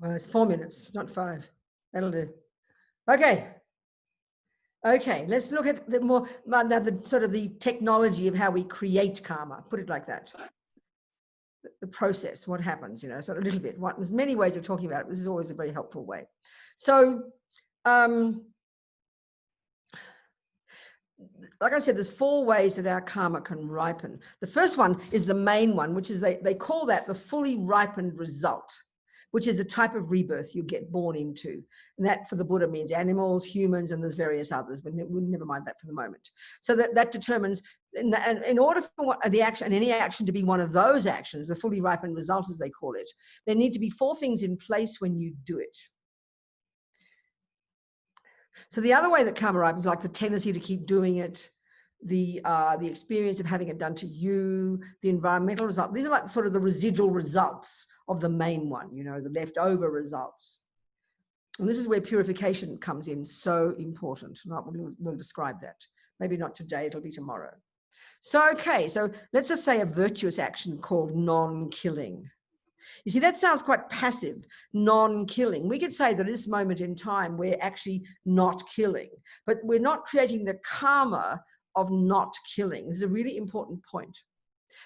Well, it's 4 minutes, not 5. That'll do. Okay. Okay, let's look at the more, the sort of the technology of how we create karma, put it like that. The process, what happens, you know, sort of a little bit. There's many ways of talking about it. This is always a very helpful way. So, like I said, there's 4 ways that our karma can ripen. The first one is the main one, which is they call that the fully ripened result, which is a type of rebirth you get born into. And that for the Buddha means animals, humans, and there's various others, but we'll never mind that for the moment. So that determines, in order for the action, and any action to be one of those actions, the fully ripened result as they call it, there need to be 4 things in place when you do it. So the other way that karma ripens is like the tendency to keep doing it, the experience of having it done to you, the environmental result. These are like sort of the residual results of the main one, you know, the leftover results. And this is where purification comes in, so important. We'll describe that. Maybe not today, it'll be tomorrow. So, okay, so let's just say a virtuous action called non-killing. You see, that sounds quite passive, non-killing. We could say that at this moment in time, we're actually not killing, but we're not creating the karma of not killing. This is a really important point,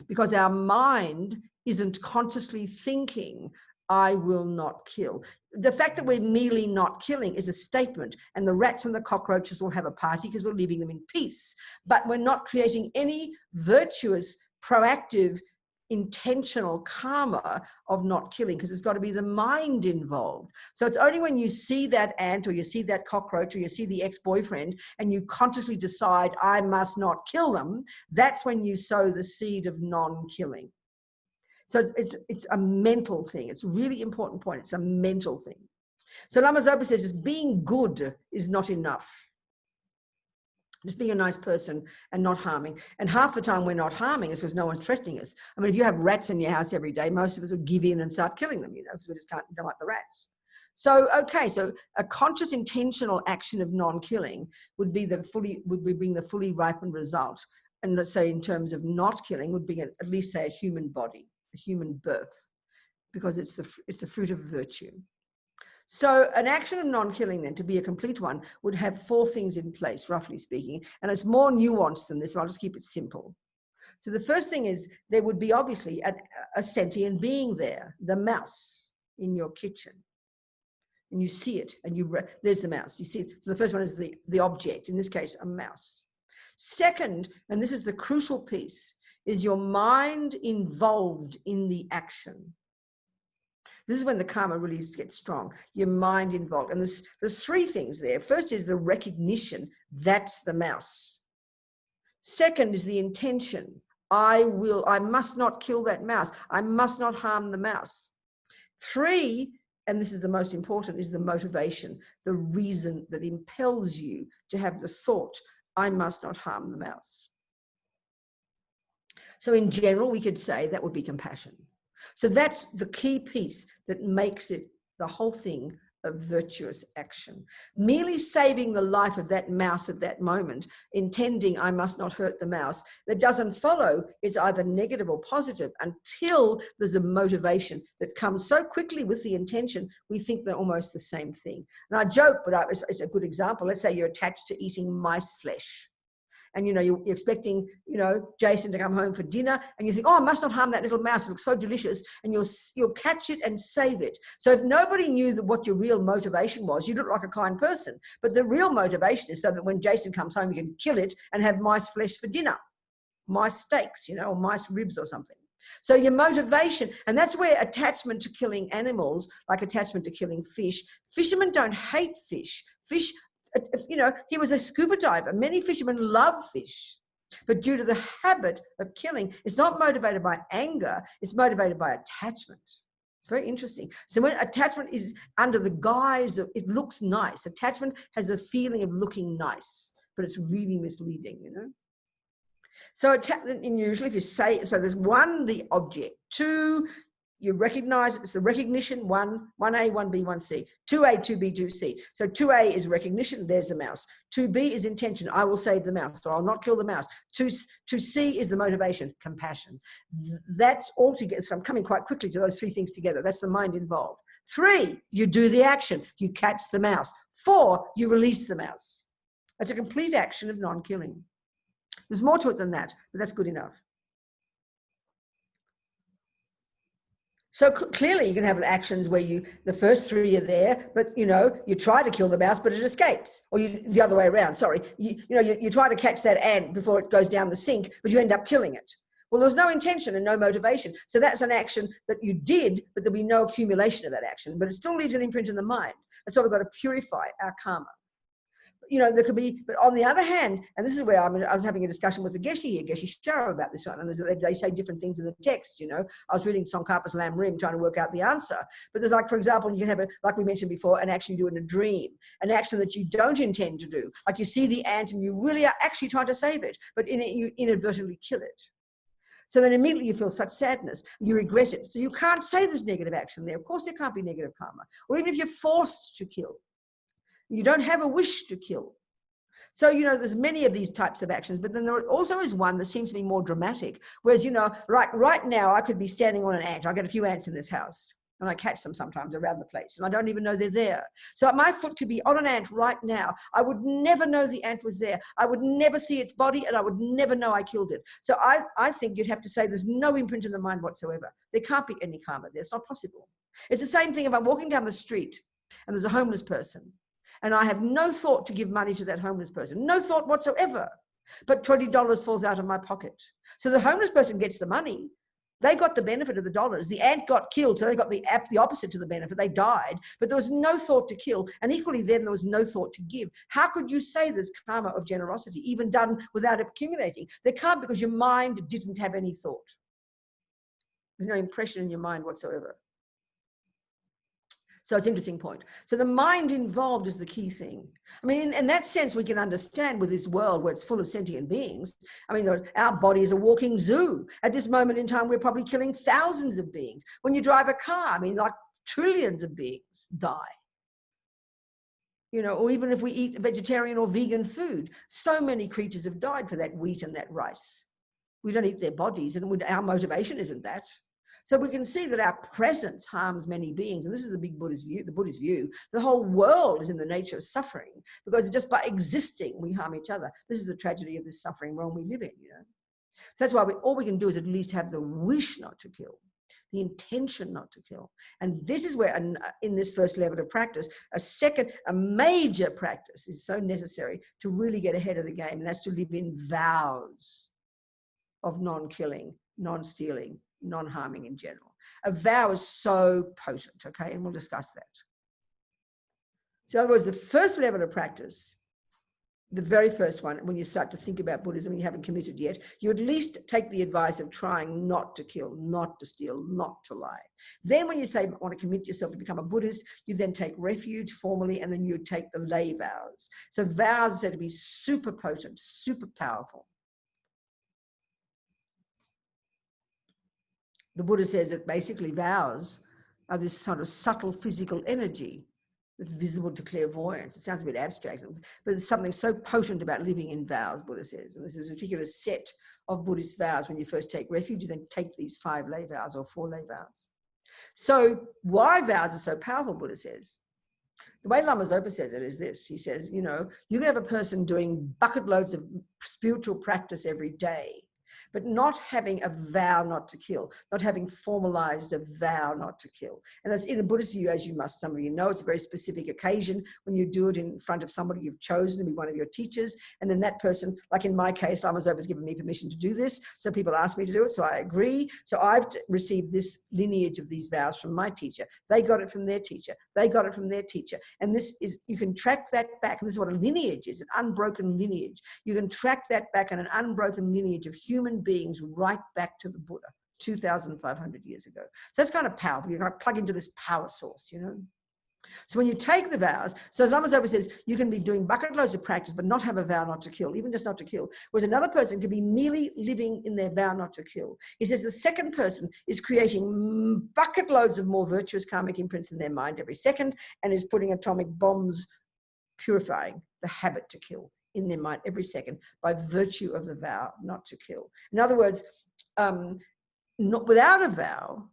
because our mind isn't consciously thinking, I will not kill. The fact that we're merely not killing is a statement, and the rats and the cockroaches will have a party because we're leaving them in peace. But we're not creating any virtuous, proactive, intentional karma of not killing, because it's got to be the mind involved. So it's only when you see that ant, or you see that cockroach, or you see the ex-boyfriend, and you consciously decide, I must not kill them, that's when you sow the seed of non-killing. So it's a mental thing. It's a really important point. It's a mental thing. So Lama Zopa says, just being good is not enough. Just being a nice person and not harming. And half the time we're not harming is because no one's threatening us. I mean, if you have rats in your house every day, most of us would give in and start killing them, you know, because we just don't like the rats. So, okay, so a conscious intentional action of non-killing would be bring the fully ripened result. And let's say in terms of not killing would be at least say a human body, a human birth, because it's the fruit of virtue. So an action of non-killing then, to be a complete one, would have 4 things in place, roughly speaking. And it's more nuanced than this, so I'll just keep it simple. So the first thing is there would be obviously a sentient being there, the mouse in your kitchen. And you see it, and there's the mouse. You see it. So the first one is the object, in this case, a mouse. Second, and this is the crucial piece, is your mind involved in the action. This is when the karma really gets strong, your mind involved. And there's 3 things there. First is the recognition, that's the mouse. Second is the intention. I must not kill that mouse. I must not harm the mouse. 3, and this is the most important, is the motivation, the reason that impels you to have the thought, I must not harm the mouse. So in general, we could say that would be compassion. So that's the key piece that makes it the whole thing a virtuous action. Merely saving the life of that mouse at that moment, intending I must not hurt the mouse, that doesn't follow. It's either negative or positive until there's a motivation that comes so quickly with the intention, we think they're almost the same thing. And I joke, but it's a good example. Let's say you're attached to eating mice flesh. And, you know, you're expecting, you know, Jason to come home for dinner, and you think, oh, I must not harm that little mouse. It looks so delicious. And you'll catch it and save it. So if nobody knew what your real motivation was, you look like a kind person. But the real motivation is so that when Jason comes home, you can kill it and have mice flesh for dinner. Mice steaks, you know, or mice ribs or something. So your motivation, and that's where attachment to killing animals, like attachment to killing fish. Fishermen don't hate fish. Fish, you know, he was a scuba diver. Many fishermen love fish, but due to the habit of killing, it's not motivated by anger, it's motivated by attachment. It's very interesting. So when attachment is under the guise of, it looks nice. Attachment has a feeling of looking nice, but it's really misleading, you know. So usually if you say, so there's 1, the object, 2, you recognize it's the recognition, 1A, 1B, 1C, 2A, 2B, 2C. So 2A is recognition, there's the mouse. 2B is intention, I will save the mouse, so I'll not kill the mouse. 2C is the motivation, compassion. That's all together. So I'm coming quite quickly to those 3 things together. That's the mind involved. 3, you do the action. You catch the mouse. 4, you release the mouse. That's a complete action of non-killing. There's more to it than that, but that's good enough. So clearly you can have actions where the first 3 are there, but you try to kill the mouse, but it escapes. Or the other way around, sorry. You try to catch that ant before it goes down the sink, but you end up killing it. Well, there's no intention and no motivation. So that's an action that you did, but there'll be no accumulation of that action, but it still leaves an imprint in the mind. That's why we've got to purify our karma. There could be, but on the other hand, and this is where I was having a discussion with the Geshe here, Geshe Shara, about this one, and they say different things in the text. I was reading Tsongkhapa's Lam Rim trying to work out the answer, but there's like, for example, you can have, like we mentioned before, an action you do in a dream, an action that you don't intend to do, like you see the ant and you really are actually trying to save it, but in it you inadvertently kill it. So then immediately you feel such sadness, you regret it. So you can't say there's negative action there. Of course there can't be negative karma. Or even if you're forced to kill, you don't have a wish to kill. So, there's many of these types of actions, but then there also is one that seems to be more dramatic. Whereas, right now I could be standing on an ant. I get a few ants in this house and I catch them sometimes around the place and I don't even know they're there. So my foot could be on an ant right now. I would never know the ant was there. I would never see its body and I would never know I killed it. So I think you'd have to say there's no imprint in the mind whatsoever. There can't be any karma there. It's not possible. It's the same thing if I'm walking down the street and there's a homeless person and I have no thought to give money to that homeless person, no thought whatsoever, but $20 falls out of my pocket. So the homeless person gets the money. They got the benefit of the dollars. The ant got killed, so they got the opposite to the benefit. They died, but there was no thought to kill. And equally then, there was no thought to give. How could you say there's karma of generosity, even done without accumulating? There can't, because your mind didn't have any thought. There's no impression in your mind whatsoever. So it's an interesting point. So the mind involved is the key thing. I mean, in that sense, we can understand with this world where it's full of sentient beings. I mean, our body is a walking zoo. At this moment in time, we're probably killing thousands of beings. When you drive a car, I mean, like trillions of beings die. Or even if we eat vegetarian or vegan food, so many creatures have died for that wheat and that rice. We don't eat their bodies, and our motivation isn't that. So we can see that our presence harms many beings. And this is the big Buddhist view, the Buddhist view. The whole world is in the nature of suffering, because just by existing, we harm each other. This is the tragedy of this suffering realm we live in, So that's why all we can do is at least have the wish not to kill, the intention not to kill. And this is where, in this first level of practice, a major practice is so necessary to really get ahead of the game. And that's to live in vows of non-killing, non-stealing, non-harming in general. A vow is so potent, okay? And we'll discuss that. So in other words, the first level of practice, the very first one, when you start to think about Buddhism and you haven't committed yet, you at least take the advice of trying not to kill, not to steal, not to lie. Then when you say you want to commit yourself to become a Buddhist, you then take refuge formally, and then you take the lay vows. So vows are said to be super potent, super powerful. The Buddha says that basically vows are this sort of subtle physical energy that's visible to clairvoyance. It sounds a bit abstract, but there's something so potent about living in vows, Buddha says. And this is a particular set of Buddhist vows. When you first take refuge, you then take these 5 lay vows or 4 lay vows. So why vows are so powerful, Buddha says? The way Lama Zopa says it is this. He says, you can have a person doing bucket loads of spiritual practice every day, but not having a vow not to kill, not having formalized a vow not to kill. And as in the Buddhist view, as some of you know, it's a very specific occasion when you do it in front of somebody you've chosen to be one of your teachers. And then that person, like in my case, Lama Zopa has given me permission to do this. So people ask me to do it, so I agree. So I've received this lineage of these vows from my teacher. They got it from their teacher. They got it from their teacher. And this is, you can track that back. And this is what a lineage is, an unbroken lineage. You can track that back in an unbroken lineage of human beings right back to the Buddha 2,500 years ago. So that's kind of powerful. You've got to plug into this power source, So when you take the vows, so as Lama Zopa says, you can be doing bucket loads of practice, but not have a vow not to kill, even just not to kill. Whereas another person could be merely living in their vow not to kill. He says the second person is creating bucket loads of more virtuous karmic imprints in their mind every second, and is putting atomic bombs, purifying the habit to kill in their mind every second by virtue of the vow not to kill. In other words, not without a vow,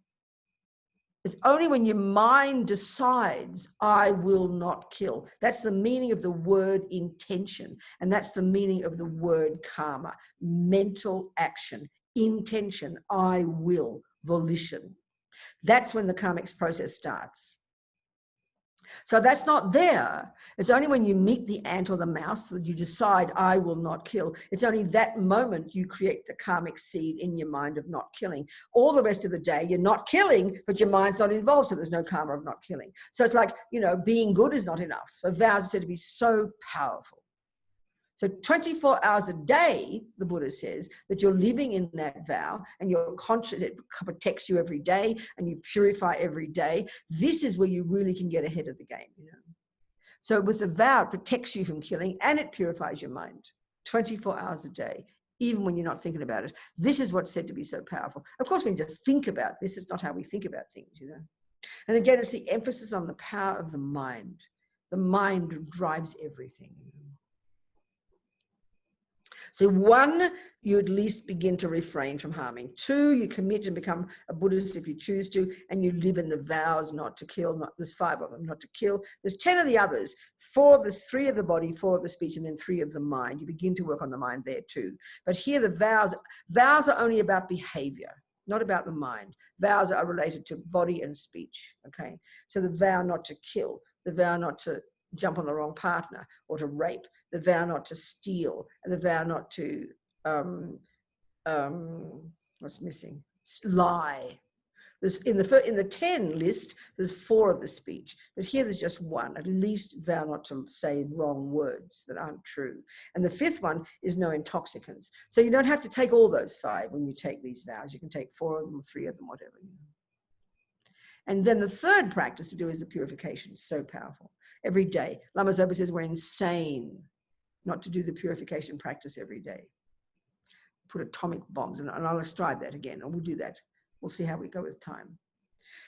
It's only when your mind decides, I will not kill. That's the meaning of the word intention. And that's the meaning of the word karma. Mental action, intention, I will, volition. That's when the karmic process starts. So that's not there. It's only when you meet the ant or the mouse that you decide, I will not kill. It's only that moment you create the karmic seed in your mind of not killing. All the rest of the day, you're not killing, but your mind's not involved, so there's no karma of not killing. So it's like, being good is not enough. So vows are said to be so powerful. So 24 hours a day, the Buddha says, that you're living in that vow and you're conscious, it protects you every day and you purify every day. This is where you really can get ahead of the game, So with the vow, it protects you from killing and it purifies your mind 24 hours a day, even when you're not thinking about it. This is what's said to be so powerful. Of course, we need to think about this. It's not how we think about things, And again, it's the emphasis on the power of the mind. The mind drives everything. So 1, you at least begin to refrain from harming. 2, you commit and become a Buddhist if you choose to, and you live in the vows not to kill. There's 5 of them, not to kill. There's 10 of the others. 3 of the body, 4 of the speech, and then 3 of the mind. You begin to work on the mind there too. But here the vows are only about behavior, not about the mind. Vows are related to body and speech, okay? So the vow not to kill, the vow not to jump on the wrong partner or to rape, the vow not to steal, and the vow not to what's missing? Lie. There's in the 10 list, there's 4 of the speech, but here there's just 1. At least vow not to say wrong words that aren't true. And the 5th one is no intoxicants. So you don't have to take all those 5 when you take these vows. You can take 4 of them, 3 of them, whatever. And then the 3rd practice to do is the purification. It's so powerful. Every day. Lama Zopa says we're insane not to do the purification practice every day. Put atomic bombs, and I'll describe that again, and we'll do that. We'll see how we go with time.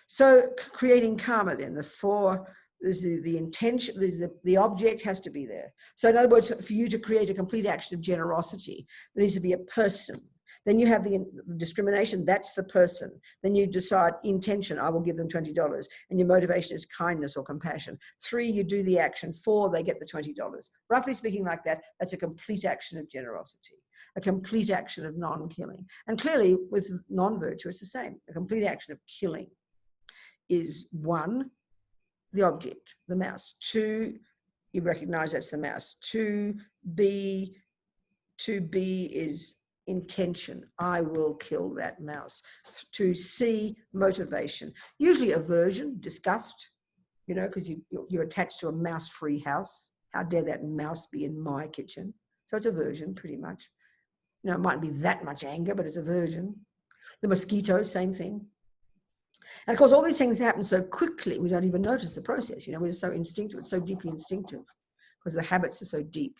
So creating karma then, the 4, there's the intention, there's the object has to be there. So in other words, for you to create a complete action of generosity, there needs to be a person. Then you have the discrimination, that's the person. Then you decide intention, I will give them $20. And your motivation is kindness or compassion. 3, you do the action. 4, they get the $20. Roughly speaking like that, that's a complete action of generosity, a complete action of non-killing. And clearly with non-virtue, it's the same. A complete action of killing is 1, the object, the mouse. 2, you recognize that's the mouse. 2B is intention, I will kill that mouse. 2C, motivation. Usually aversion, disgust, because you're attached to a mouse-free house. How dare that mouse be in my kitchen? So it's aversion, pretty much. It mightn't be that much anger, but it's aversion. The mosquito, same thing. And of course, all these things happen so quickly, we don't even notice the process. We're so instinctive, it's so deeply instinctive, because the habits are so deep,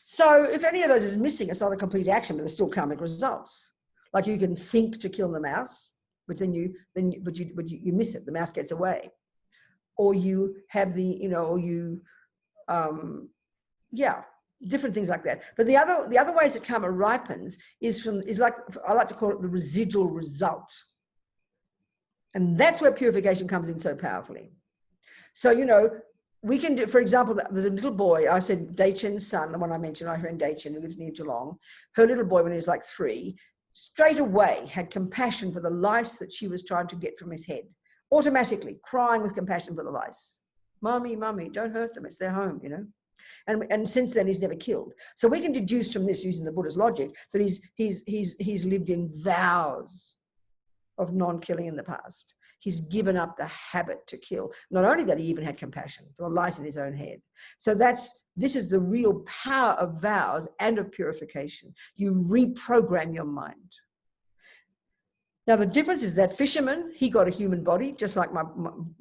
So if any of those is missing, it's not a complete action, but there's still karmic results. Like you can think to kill the mouse, but then you miss it. The mouse gets away, or you have different things like that. But the other ways that karma ripens is like I like to call it the residual result, and that's where purification comes in so powerfully. So we can do, for example, there's a little boy, I said Daichen's son, the one I mentioned, our friend Daichen, who lives near Geelong. Her little boy, when he was like 3, straight away had compassion for the lice that she was trying to get from his head. Automatically, crying with compassion for the lice. Mummy, don't hurt them, it's their home, And since then, he's never killed. So we can deduce from this, using the Buddha's logic, that he's lived in vows of non-killing in the past. He's given up the habit to kill. Not only that, he even had compassion for the lice in his own head. So this is the real power of vows and of purification. You reprogram your mind. Now, the difference is that fisherman, he got a human body, just like my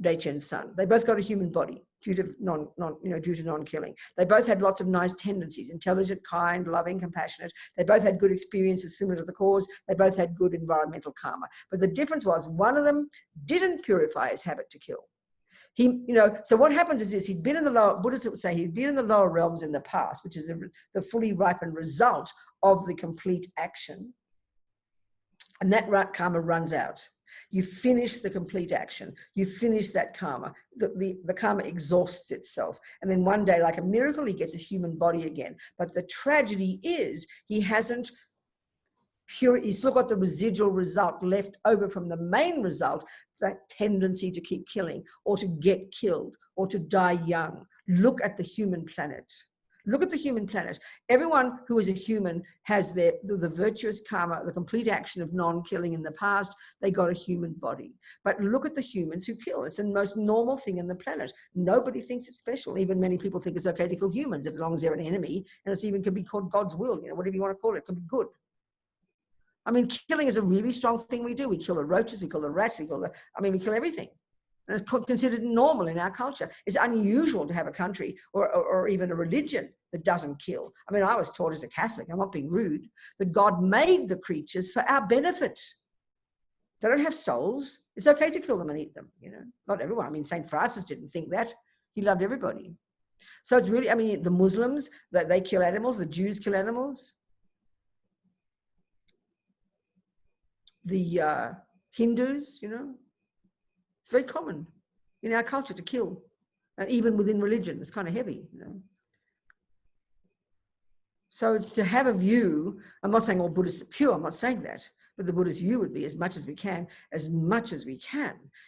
Daichen's son. They both got a human body due to non-killing. They both had lots of nice tendencies, intelligent, kind, loving, compassionate. They both had good experiences similar to the cause. They both had good environmental karma. But the difference was one of them didn't purify his habit to kill. So what happens is this, Buddhists would say he'd been in the lower realms in the past, which is the fully ripened result of the complete action. And that karma runs out. You finish the complete action. You finish that karma. The karma exhausts itself. And then one day, like a miracle, he gets a human body again. But the tragedy is he hasn't he's still got the residual result left over from the main result, that tendency to keep killing or to get killed or to die young. Look at the human planet. Look at the human planet. Everyone who is a human has the virtuous karma, the complete action of non-killing in the past. They got a human body. But look at the humans who kill. It's the most normal thing in the planet. Nobody thinks it's special. Even many people think it's okay to kill humans as long as they're an enemy. And it even can be called God's will, whatever you want to call it. It can be good. I mean, killing is a really strong thing we do. We kill the roaches, we kill the rats, we kill everything. And it's considered normal in our culture. It's unusual to have a country or even a religion that doesn't kill. I mean, I was taught as a Catholic, I'm not being rude, that God made the creatures for our benefit. They don't have souls. It's okay to kill them and eat them, Not everyone. I mean, St. Francis didn't think that. He loved everybody. So it's really, I mean, the Muslims, they kill animals. The Jews kill animals. The Hindus, it's very common in our culture to kill. And even within religion, it's kind of heavy, So it's to have a view. I'm not saying all Buddhists are pure, I'm not saying that. But the Buddhist view would be as much as we can.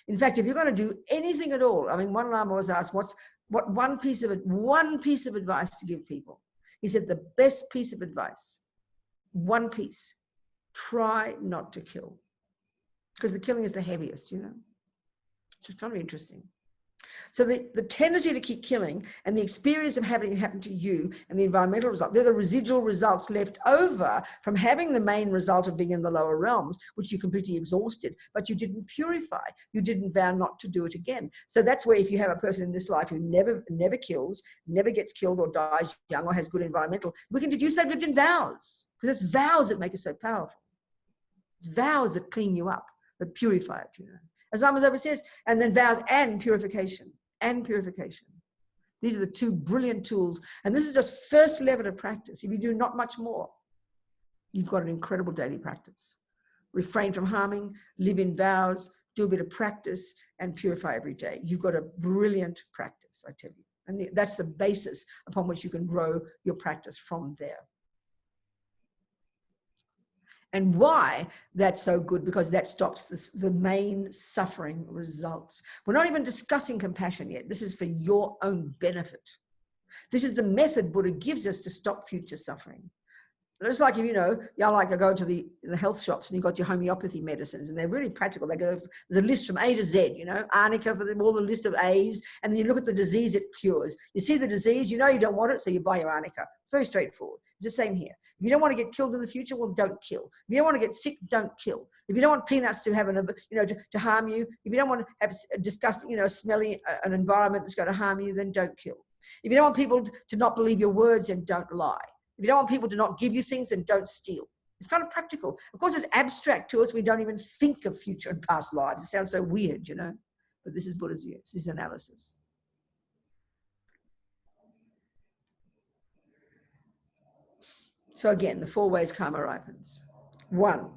In fact, if you're going to do anything at all, I mean, one Lama was asked, what one piece of advice to give people? He said, the best piece of advice, one piece, try not to kill. Because the killing is the heaviest, It's kind of interesting. So the tendency to keep killing and the experience of having it happen to you and the environmental result, they're the residual results left over from having the main result of being in the lower realms, which you completely exhausted, but you didn't purify. You didn't vow not to do it again. So that's where if you have a person in this life who never kills, never gets killed or dies young or has good environmental, we can deduce they've lived in vows, because it's vows that make us so powerful. It's vows that clean you up, that purify it, As Lama Zopa says, and then vows and purification. These are the two brilliant tools. And this is just first level of practice. If you do not much more, you've got an incredible daily practice. Refrain from harming, live in vows, do a bit of practice, and purify every day. You've got a brilliant practice, I tell you. And that's the basis upon which you can grow your practice from there. And why that's so good, because that stops the main suffering results. We're not even discussing compassion yet. This is for your own benefit. This is the method Buddha gives us to stop future suffering. It's like, you like I go to the health shops and you've got your homeopathy medicines and they're really practical. There's a list from A to Z, arnica for all the list of A's, and then you look at the disease it cures. You see the disease, you don't want it, so you buy your arnica. It's very straightforward. It's the same here. If you don't want to get killed in the future, well, don't kill. If you don't want to get sick, don't kill. If you don't want peanuts to have to harm you, if you don't want to have disgusting, smelly an environment that's going to harm you, then don't kill. If you don't want people to not believe your words, then don't lie. If you don't want people to not give you things, then don't steal. It's kind of practical. Of course, it's abstract to us. We don't even think of future and past lives. It sounds so weird, But this is Buddha's view. This is analysis. So again, the 4 ways karma ripens. 1,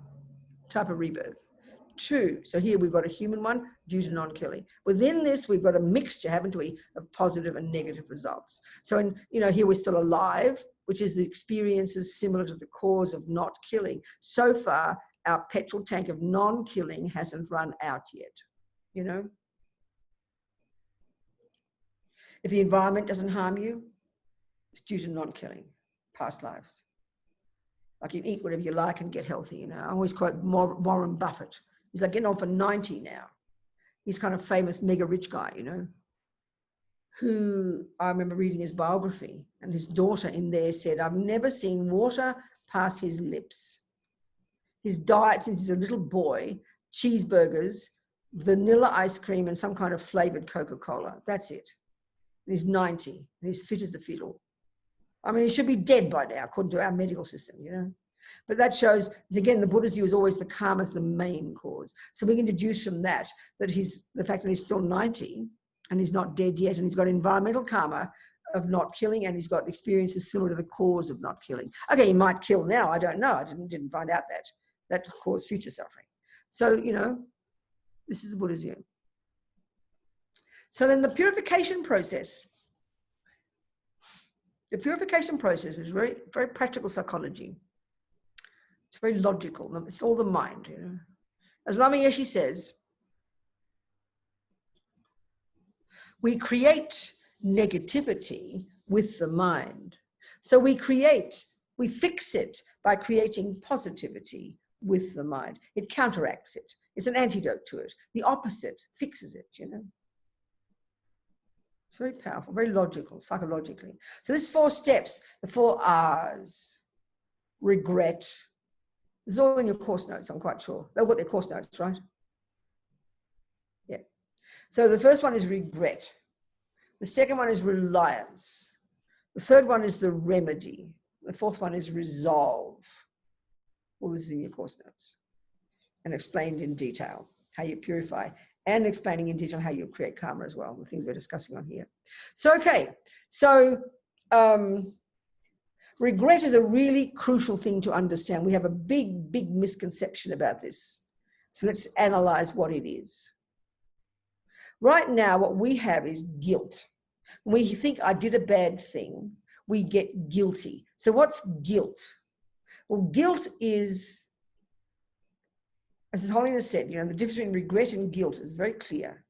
type of rebirth. 2, so here we've got a human one due to non-killing. Within this, we've got a mixture, haven't we, of positive and negative results. So, here we're still alive, which is the experiences similar to the cause of not killing. So far, our petrol tank of non-killing hasn't run out yet, If the environment doesn't harm you, it's due to non-killing, past lives. Like you eat whatever you like and get healthy, I always quote Warren Buffett. He's like getting on for 90 now. He's kind of famous, mega rich guy, who I remember reading his biography, and his daughter in there said, I've never seen water pass his lips. His diet since he's a little boy, cheeseburgers, vanilla ice cream, and some kind of flavored Coca-Cola. That's it. And he's 90 and he's fit as a fiddle. I mean, he should be dead by now, according to our medical system, But that shows, again, the Buddha's view is always the karma is the main cause. So we can deduce from that the fact that he's still 90 and he's not dead yet, and he's got environmental karma of not killing, and he's got experiences similar to the cause of not killing. Okay, he might kill now. I don't know. I didn't find out that. That caused future suffering. So, This is the Buddha's view. So then the purification process. The purification process is very, very practical psychology. It's very logical. It's all the mind, you know. As Lama Yeshe says, we create negativity with the mind. So we fix it by creating positivity with the mind. It counteracts it. It's an antidote to it. The opposite fixes it, you know. It's very powerful, very logical, psychologically. So there's 4 steps, the 4 R's. Regret. This is all in your course notes, I'm quite sure. They've got their course notes, right? Yeah. So the first one is regret. The second one is reliance. The third one is the remedy. The fourth one is resolve. All this is in your course notes. And explained in detail how you purify, and explaining in detail how you create karma as well, the things we're discussing on here. So, okay. So, regret is a really crucial thing to understand. We have a big, big misconception about this. So let's analyze what it is. Right now, what we have is guilt. When we think I did a bad thing, we get guilty. So what's guilt? Well, guilt is, as His Holiness said, you know, the difference between regret and guilt is very clear.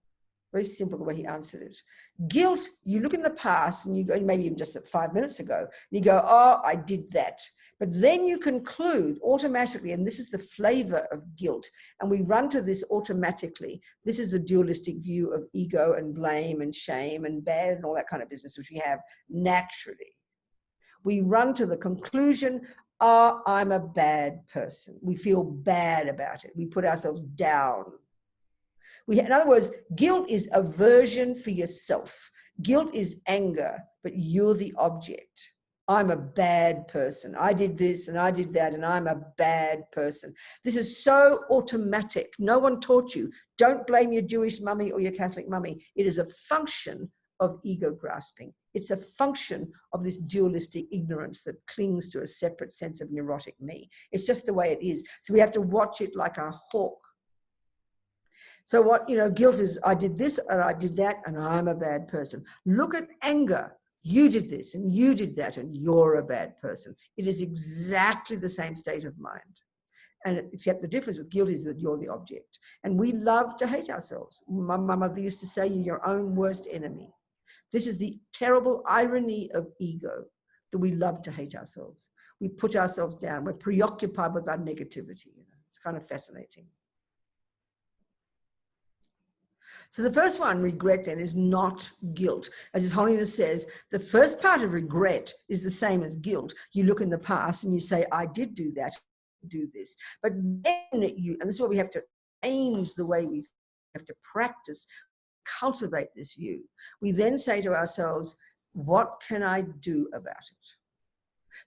Very simple the way he answered it. Guilt, you look in the past and you go, maybe even just 5 minutes ago, and you go, oh, I did that. But then you conclude automatically, and this is the flavor of guilt, and we run to this automatically. This is the dualistic view of ego and blame and shame and bad and all that kind of business, which we have naturally. We run to the conclusion, oh, I'm a bad person. We feel bad about it. We put ourselves down. In other words, guilt is aversion for yourself. Guilt is anger, but you're the object. I'm a bad person. I did this and I did that and I'm a bad person. This is so automatic. No one taught you. Don't blame your Jewish mummy or your Catholic mummy. It is a function of ego grasping. It's a function of this dualistic ignorance that clings to a separate sense of neurotic me. It's just the way it is. So we have to watch it like a hawk. So what, you know, guilt is, I did this and I did that and I'm a bad person. Look at anger. You did this and you did that and you're a bad person. It is exactly the same state of mind. And except the difference with guilt is that you're the object. And we love to hate ourselves. My mother used to say, you're your own worst enemy. This is the terrible irony of ego, that we love to hate ourselves. We put ourselves down. We're preoccupied with our negativity. You know? It's kind of fascinating. So the first one, regret, then, is not guilt. As His Holiness says, the first part of regret is the same as guilt. You look in the past and you say, I did do that, do this. But then and this is what we have to change the way we have to practice, cultivate this view. We then say to ourselves, what can I do about it?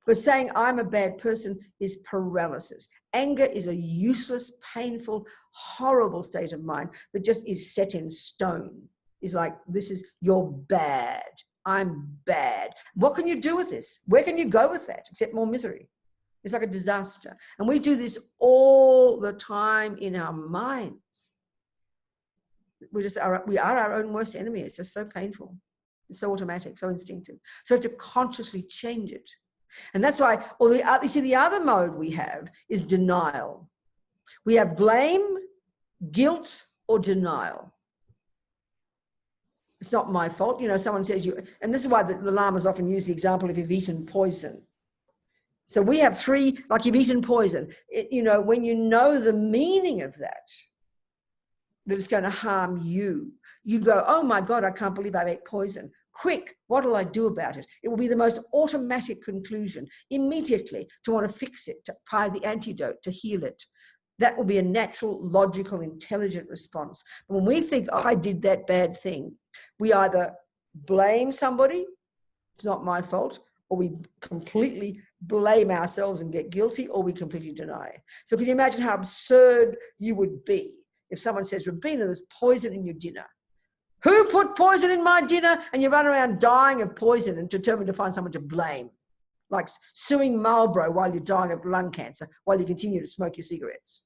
Because saying I'm a bad person is paralysis. Anger is a useless, painful, horrible state of mind that just is set in stone. It's like, this is, you're bad. I'm bad. What can you do with this? Where can you go with that except more misery? It's like a disaster. And we do this all the time in our minds. We are our own worst enemy. It's just so painful. It's so automatic, so instinctive. So we have to consciously change it. And that's why, you see, the other mode we have is denial. We have blame, guilt, or denial. It's not my fault. You know, someone says you, and this is why the lamas often use the example if you've eaten poison. So we have 3, like you've eaten poison. You know, when you know the meaning of that it's going to harm you, you go, oh my God, I can't believe I ate poison. Quick, what will I do about it? It will be the most automatic conclusion immediately to want to fix it, to apply the antidote, to heal it. That will be a natural, logical, intelligent response. But when we think, oh, I did that bad thing, we either blame somebody, it's not my fault, or we completely blame ourselves and get guilty, or we completely deny it. So can you imagine how absurd you would be if someone says, Robina, there's poison in your dinner. Who put poison in my dinner? And you run around dying of poison and determined to find someone to blame. Like suing Marlboro while you're dying of lung cancer, while you continue to smoke your cigarettes.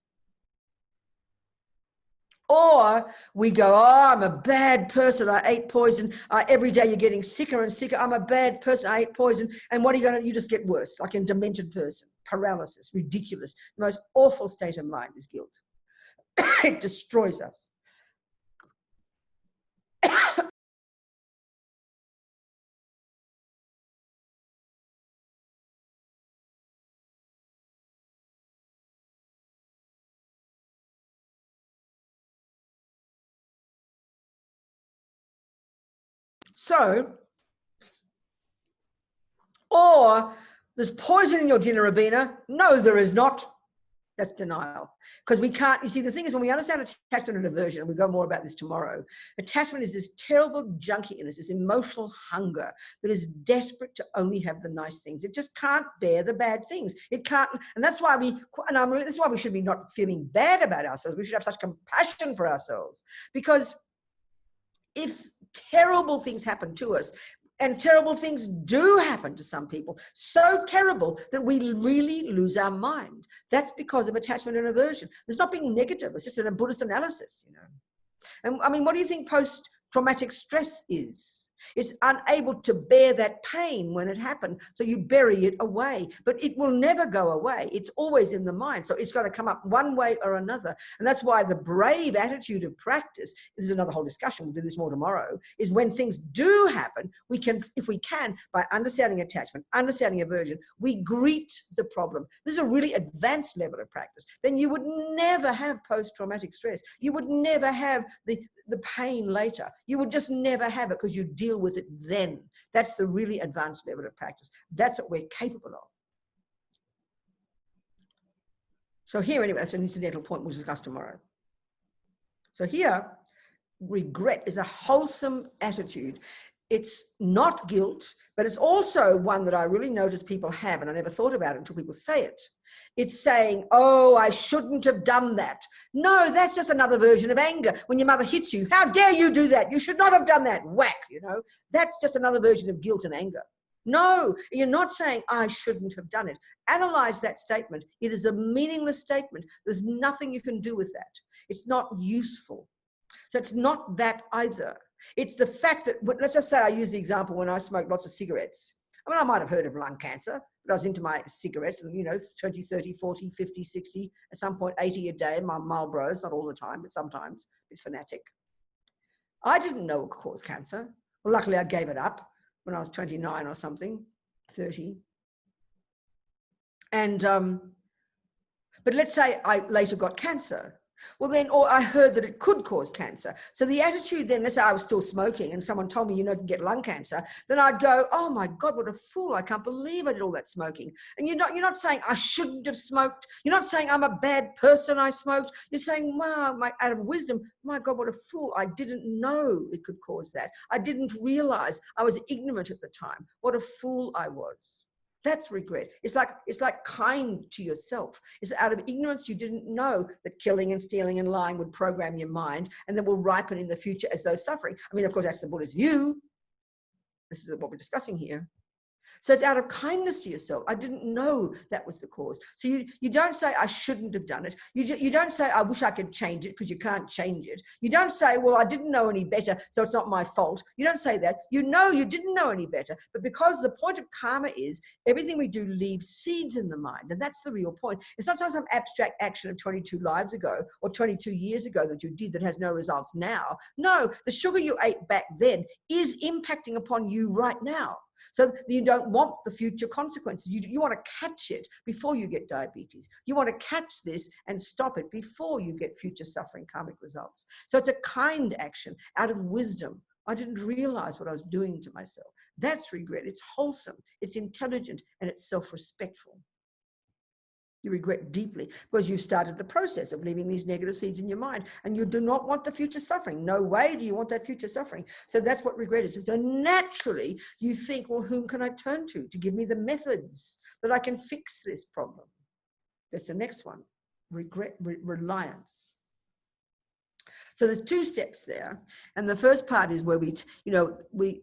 Or we go, oh, I'm a bad person. I ate poison. Every day you're getting sicker and sicker. I'm a bad person. I ate poison. And what are you going to, you just get worse, like a demented person, paralysis, ridiculous. The most awful state of mind is guilt. It destroys us. So, or there's poison in your dinner, Robina. No, there is not. That's denial. Because we can't, you see, the thing is when we understand attachment and aversion, and we'll go more about this tomorrow, attachment is this terrible junkiness, this emotional hunger that is desperate to only have the nice things. It just can't bear the bad things. It can't, and that's why this is why we should be not feeling bad about ourselves. We should have such compassion for ourselves. Because if terrible things happen to us, and terrible things do happen to some people, so terrible that we really lose our mind. That's because of attachment and aversion. It's not being negative. It's just a Buddhist analysis, you know. And I mean, what do you think post-traumatic stress is? It's unable to bear that pain when it happened. So you bury it away, but it will never go away. It's always in the mind. So it's going to come up one way or another. And that's why the brave attitude of practice, this is another whole discussion, we'll do this more tomorrow, is when things do happen, we can, if we can, by understanding attachment, understanding aversion, we greet the problem. This is a really advanced level of practice. Then you would never have post-traumatic stress. You would never have the pain later. You would just never have it because you deal with it then. That's the really advanced level of practice. That's what we're capable of. So here, anyway, that's an incidental point we'll discuss tomorrow. So here, regret is a wholesome attitude. It's not guilt, but it's also one that I really notice people have, and I never thought about it until people say it. It's saying, oh, I shouldn't have done that. No, that's just another version of anger. When your mother hits you, how dare you do that? You should not have done that. Whack, you know. That's just another version of guilt and anger. No, you're not saying, I shouldn't have done it. Analyze that statement. It is a meaningless statement. There's nothing you can do with that. It's not useful. So it's not that either. It's the fact that, let's just say I use the example when I smoked lots of cigarettes. I mean, I might have heard of lung cancer, but I was into my cigarettes and, you know, 20, 30, 40, 50, 60, at some point 80 a day, my Marlboros, not all the time, but sometimes, a bit fanatic. I didn't know it could cause cancer. Well, luckily I gave it up when I was 29 or something, 30. And, but let's say I later got cancer. Well then, or I heard that it could cause cancer. So the attitude then, let's say I was still smoking and someone told me, you know, you can get lung cancer, then I'd go, oh my God, what a fool. I can't believe I did all that smoking. And you're not saying I shouldn't have smoked. You're not saying I'm a bad person, I smoked. You're saying, wow, out of wisdom, my God, what a fool. I didn't know it could cause that. I didn't realize. I was ignorant at the time. What a fool I was. That's regret. It's like kind to yourself. It's out of ignorance. You didn't know that killing and stealing and lying would program your mind and that will ripen in the future as though suffering. I mean, of course, that's the Buddha's view. This is what we're discussing here. So it's out of kindness to yourself. I didn't know that was the cause. So you don't say, I shouldn't have done it. You don't say, I wish I could change it, because you can't change it. You don't say, well, I didn't know any better, so it's not my fault. You don't say that. You know you didn't know any better. But because the point of karma is everything we do leaves seeds in the mind. And that's the real point. It's not some abstract action of 22 lives ago or 22 years ago that you did that has no results now. No, the sugar you ate back then is impacting upon you right now. So you don't want the future consequences. You want to catch it before you get diabetes. You want to catch this and stop it before you get future suffering karmic results. So it's a kind action out of wisdom. I didn't realize what I was doing to myself. That's regret. It's wholesome, it's intelligent, and it's self-respectful. You regret deeply because you started the process of leaving these negative seeds in your mind, and you do not want the future suffering. No way do you want that future suffering. So that's what regret is. And so naturally you think, well, whom can I turn to give me the methods that I can fix this problem? That's the next one. Reliance. So there's two steps there. And the first part is where this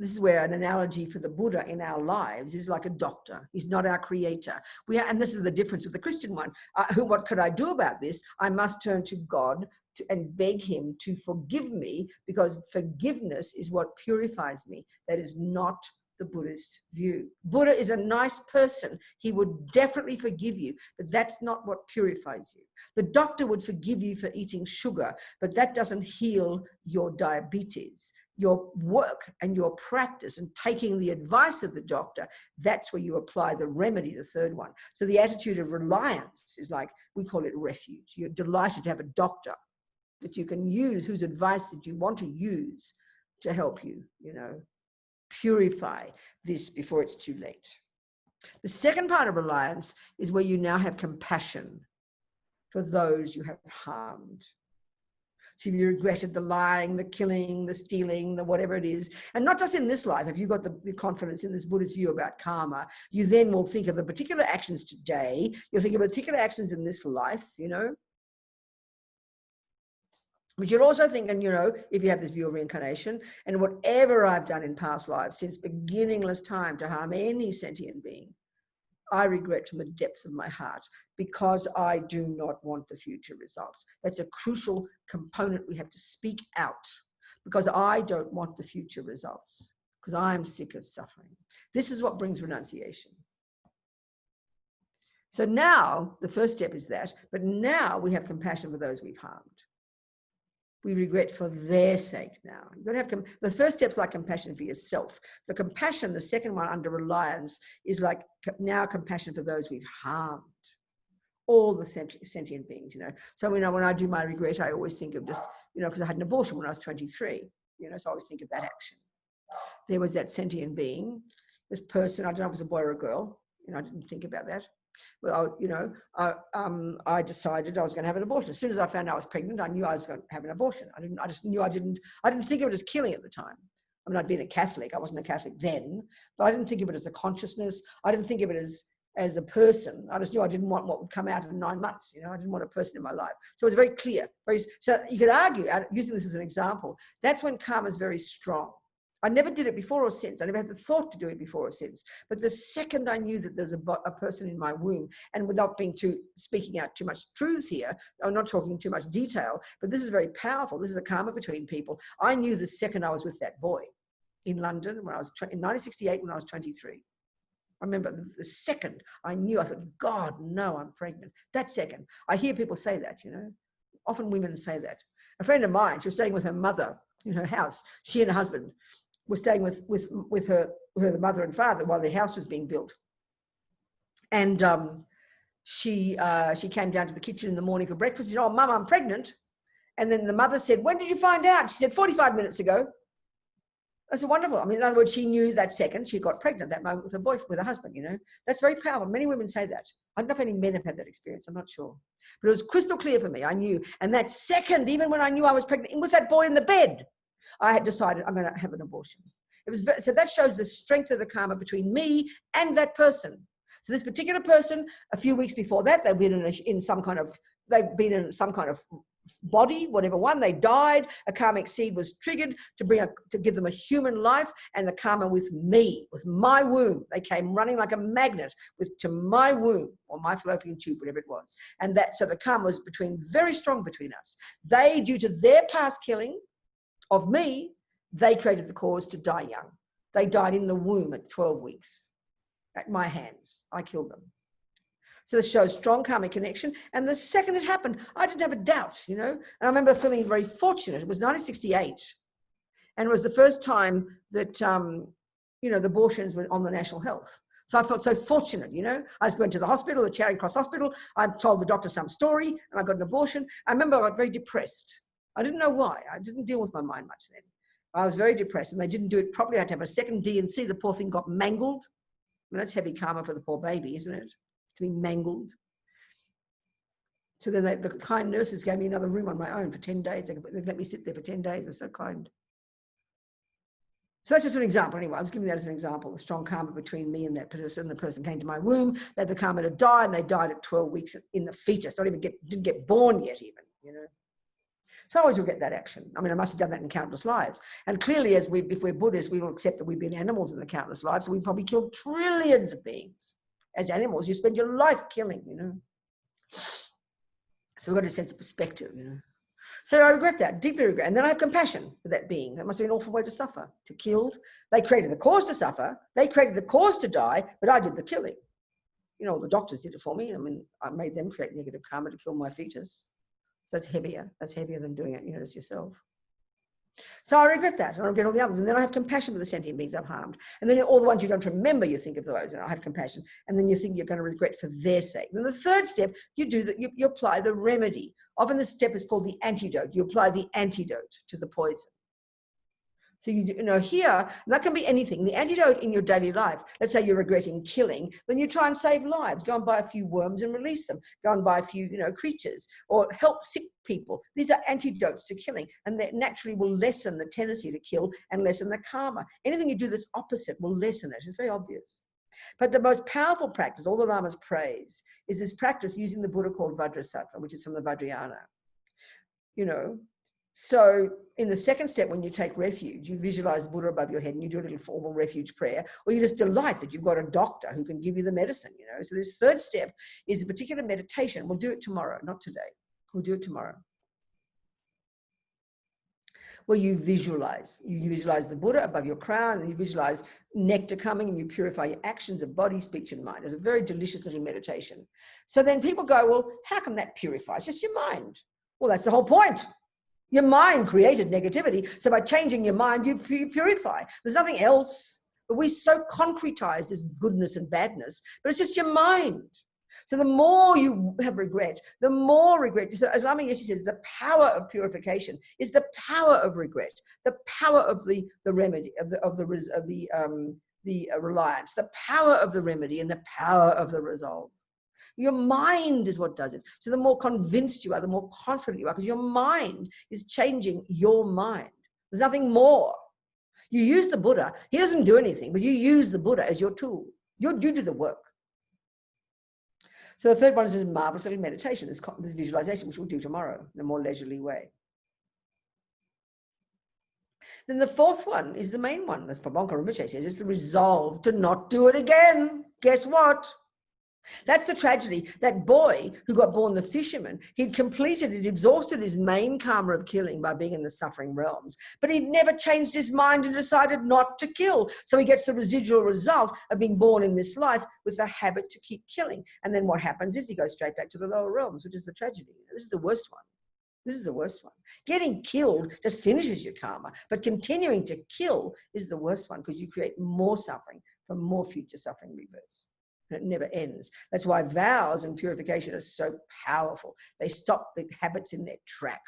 is where an analogy for the Buddha in our lives is like a doctor. He's not our creator. And this is the difference with the Christian one. What could I do about this? I must turn to God and beg him to forgive me, because forgiveness is what purifies me. That is not the Buddhist view. Buddha is a nice person. He would definitely forgive you, but that's not what purifies you. The doctor would forgive you for eating sugar, but that doesn't heal your diabetes. Your work and your practice and taking the advice of the doctor, that's where you apply the remedy, the third one. So the attitude of reliance is like, we call it refuge. You're delighted to have a doctor that you can use, whose advice that you want to use to help you, purify this before it's too late. The second part of reliance is where you now have compassion for those you have harmed. So you regretted the lying, the killing, the stealing, the whatever it is. And not just in this life. If you've got the confidence in this Buddhist view about karma, you then will think of the particular actions today. You'll think of particular actions in this life, But you'll also think, and if you have this view of reincarnation, and whatever I've done in past lives since beginningless time to harm any sentient being, I regret from the depths of my heart, because I do not want the future results. That's a crucial component we have to speak out, because I don't want the future results, because I'm sick of suffering. This is what brings renunciation. So now the first step is that, but now we have compassion for those we've harmed. We regret for their sake now. You've got to have the first step's like compassion for yourself. The compassion, the second one under reliance, is like now compassion for those we've harmed. All the sentient beings, So when I do my regret, I always think of just, because I had an abortion when I was 23, so I always think of that action. There was that sentient being, this person, I don't know if it was a boy or a girl, I didn't think about that. Well, I decided I was going to have an abortion. As soon as I found out I was pregnant, I knew I was going to have an abortion. I didn't think of it as killing at the time. I mean, I'd been a Catholic. I wasn't a Catholic then, but I didn't think of it as a consciousness. I didn't think of it as a person. I just knew I didn't want what would come out in 9 months. I didn't want a person in my life. So it was very clear. So you could argue, using this as an example, that's when karma is very strong. I never did it before or since. I never had the thought to do it before or since. But the second I knew that there's a person in my womb, and without speaking out too much truths here, I'm not talking too much detail, but this is very powerful. This is the karma between people. I knew the second I was with that boy in London in 1968 when I was 23. I remember the second I knew, I thought, God, no, I'm pregnant. That second. I hear people say that, Often women say that. A friend of mine, she was staying with her mother in her house. She and her husband were staying with her the mother and father while the house was being built. And she came down to the kitchen in the morning for breakfast. She said, "Oh, Mum, I'm pregnant." And then the mother said, "When did you find out?" She said, 45 minutes ago. That's wonderful. I mean, in other words, she knew that second she got pregnant, that moment with her boyfriend, with her husband, That's very powerful. Many women say that. I don't know if any men have had that experience. I'm not sure. But it was crystal clear for me. I knew. And that second, even when I knew I was pregnant, it was that boy in the bed. I had decided I'm going to have an abortion. So that shows the strength of the karma between me and that person. So this particular person, a few weeks before that, they've been in some kind of body, whatever one, they died. A karmic seed was triggered to give them a human life, and the karma with me, with my womb. They came running like a magnet to my womb, or my fallopian tube, whatever it was. And so the karma was very strong between us. They, due to their past killing of me, they created the cause to die young. They died in the womb at 12 weeks at my hands. I killed them. So this shows strong karmic connection. And the second it happened, I didn't have a doubt, And I remember feeling very fortunate. It was 1968. And it was the first time that, the abortions were on the national health. So I felt so fortunate, I just went to the hospital, the Charing Cross Hospital. I told the doctor some story and I got an abortion. I remember I got very depressed. I didn't know why. I didn't deal with my mind much then. I was very depressed and they didn't do it properly. I had to have a second D&C. The poor thing got mangled. I mean, that's heavy karma for the poor baby, isn't it? To be mangled. So then the kind nurses gave me another room on my own for 10 days. They let me sit there for 10 days. They were so kind. So that's just an example. Anyway, I was giving that as an example. The strong karma between me and that person. The person came to my womb. They had the karma to die, and they died at 12 weeks in the fetus. Didn't get born yet even, So I always regret that action. I mean, I must have done that in countless lives. And clearly, if we're Buddhists, we will accept that we've been animals in the countless lives. So we've probably killed trillions of beings. As animals, you spend your life killing, you know. So we've got a sense of perspective, you know. So I regret that, deeply regret. And then I have compassion for that being. That must be an awful way to suffer, to killed. They created the cause to suffer. They created the cause to die, but I did the killing. You know, the doctors did it for me. I mean, I made them create negative karma to kill my fetus. So it's heavier. That's heavier than doing it, you know, as yourself. So I regret that. And I regret all the others. And then I have compassion for the sentient beings I've harmed. And then all the ones you don't remember, you think of those, and I have compassion. And then you think you're going to regret for their sake. And then the third step, you do that. You apply the remedy. Often this step is called the antidote. You apply the antidote to the poison. So you know, here, and that can be anything. The antidote in your daily life, let's say you're regretting killing, then you try and save lives. Go and buy a few worms and release them. Go and buy a few, you know, creatures, or help sick people. These are antidotes to killing, and that naturally will lessen the tendency to kill and lessen the karma. Anything you do that's opposite will lessen it. It's very obvious. But the most powerful practice, all the Lamas praise, is this practice using the Buddha called Vajrasattva, which is from the Vajrayana. You know, so in the second step, when you take refuge, you visualize the Buddha above your head and you do a little formal refuge prayer, or you just delight that you've got a doctor who can give you the medicine, you know. So this third step is a particular meditation. We'll do it tomorrow, not today. We'll do it tomorrow. Where you visualize the Buddha above your crown, and you visualize nectar coming, and you purify your actions of body, speech, and mind. It's a very delicious little meditation. So then people go, well, how can that purify? It's just your mind. Well, that's the whole point. Your mind created negativity. So by changing your mind, you purify. There's nothing else. But we so concretize this goodness and badness, but it's just your mind. So the more you have regret, the more regret. So as Lama Yeshe says, the power of purification is the power of regret, the power of the remedy, of the reliance, the power of the remedy, and the power of the resolve. Your mind is what does it. So the more convinced you are, the more confident you are, because your mind is changing your mind. There's nothing more. You use the Buddha. He doesn't do anything, but you use the Buddha as your tool. You do the work. So the third one is this marvelous little meditation, this visualization, which we'll do tomorrow in a more leisurely way. Then the fourth one is the main one, as Pabonka Rinpoche says, it's the resolve to not do it again. Guess what? That's the tragedy. That boy who got born the fisherman, he'd exhausted his main karma of killing by being in the suffering realms, but he'd never changed his mind and decided not to kill. So he gets the residual result of being born in this life with the habit to keep killing. And then what happens is he goes straight back to the lower realms, which is the tragedy. This is the worst one. This is the worst one. Getting killed just finishes your karma, but continuing to kill is the worst one, because you create more suffering for more future suffering rebirths. And it never ends. That's why vows and purification are so powerful. They stop the habits in their track.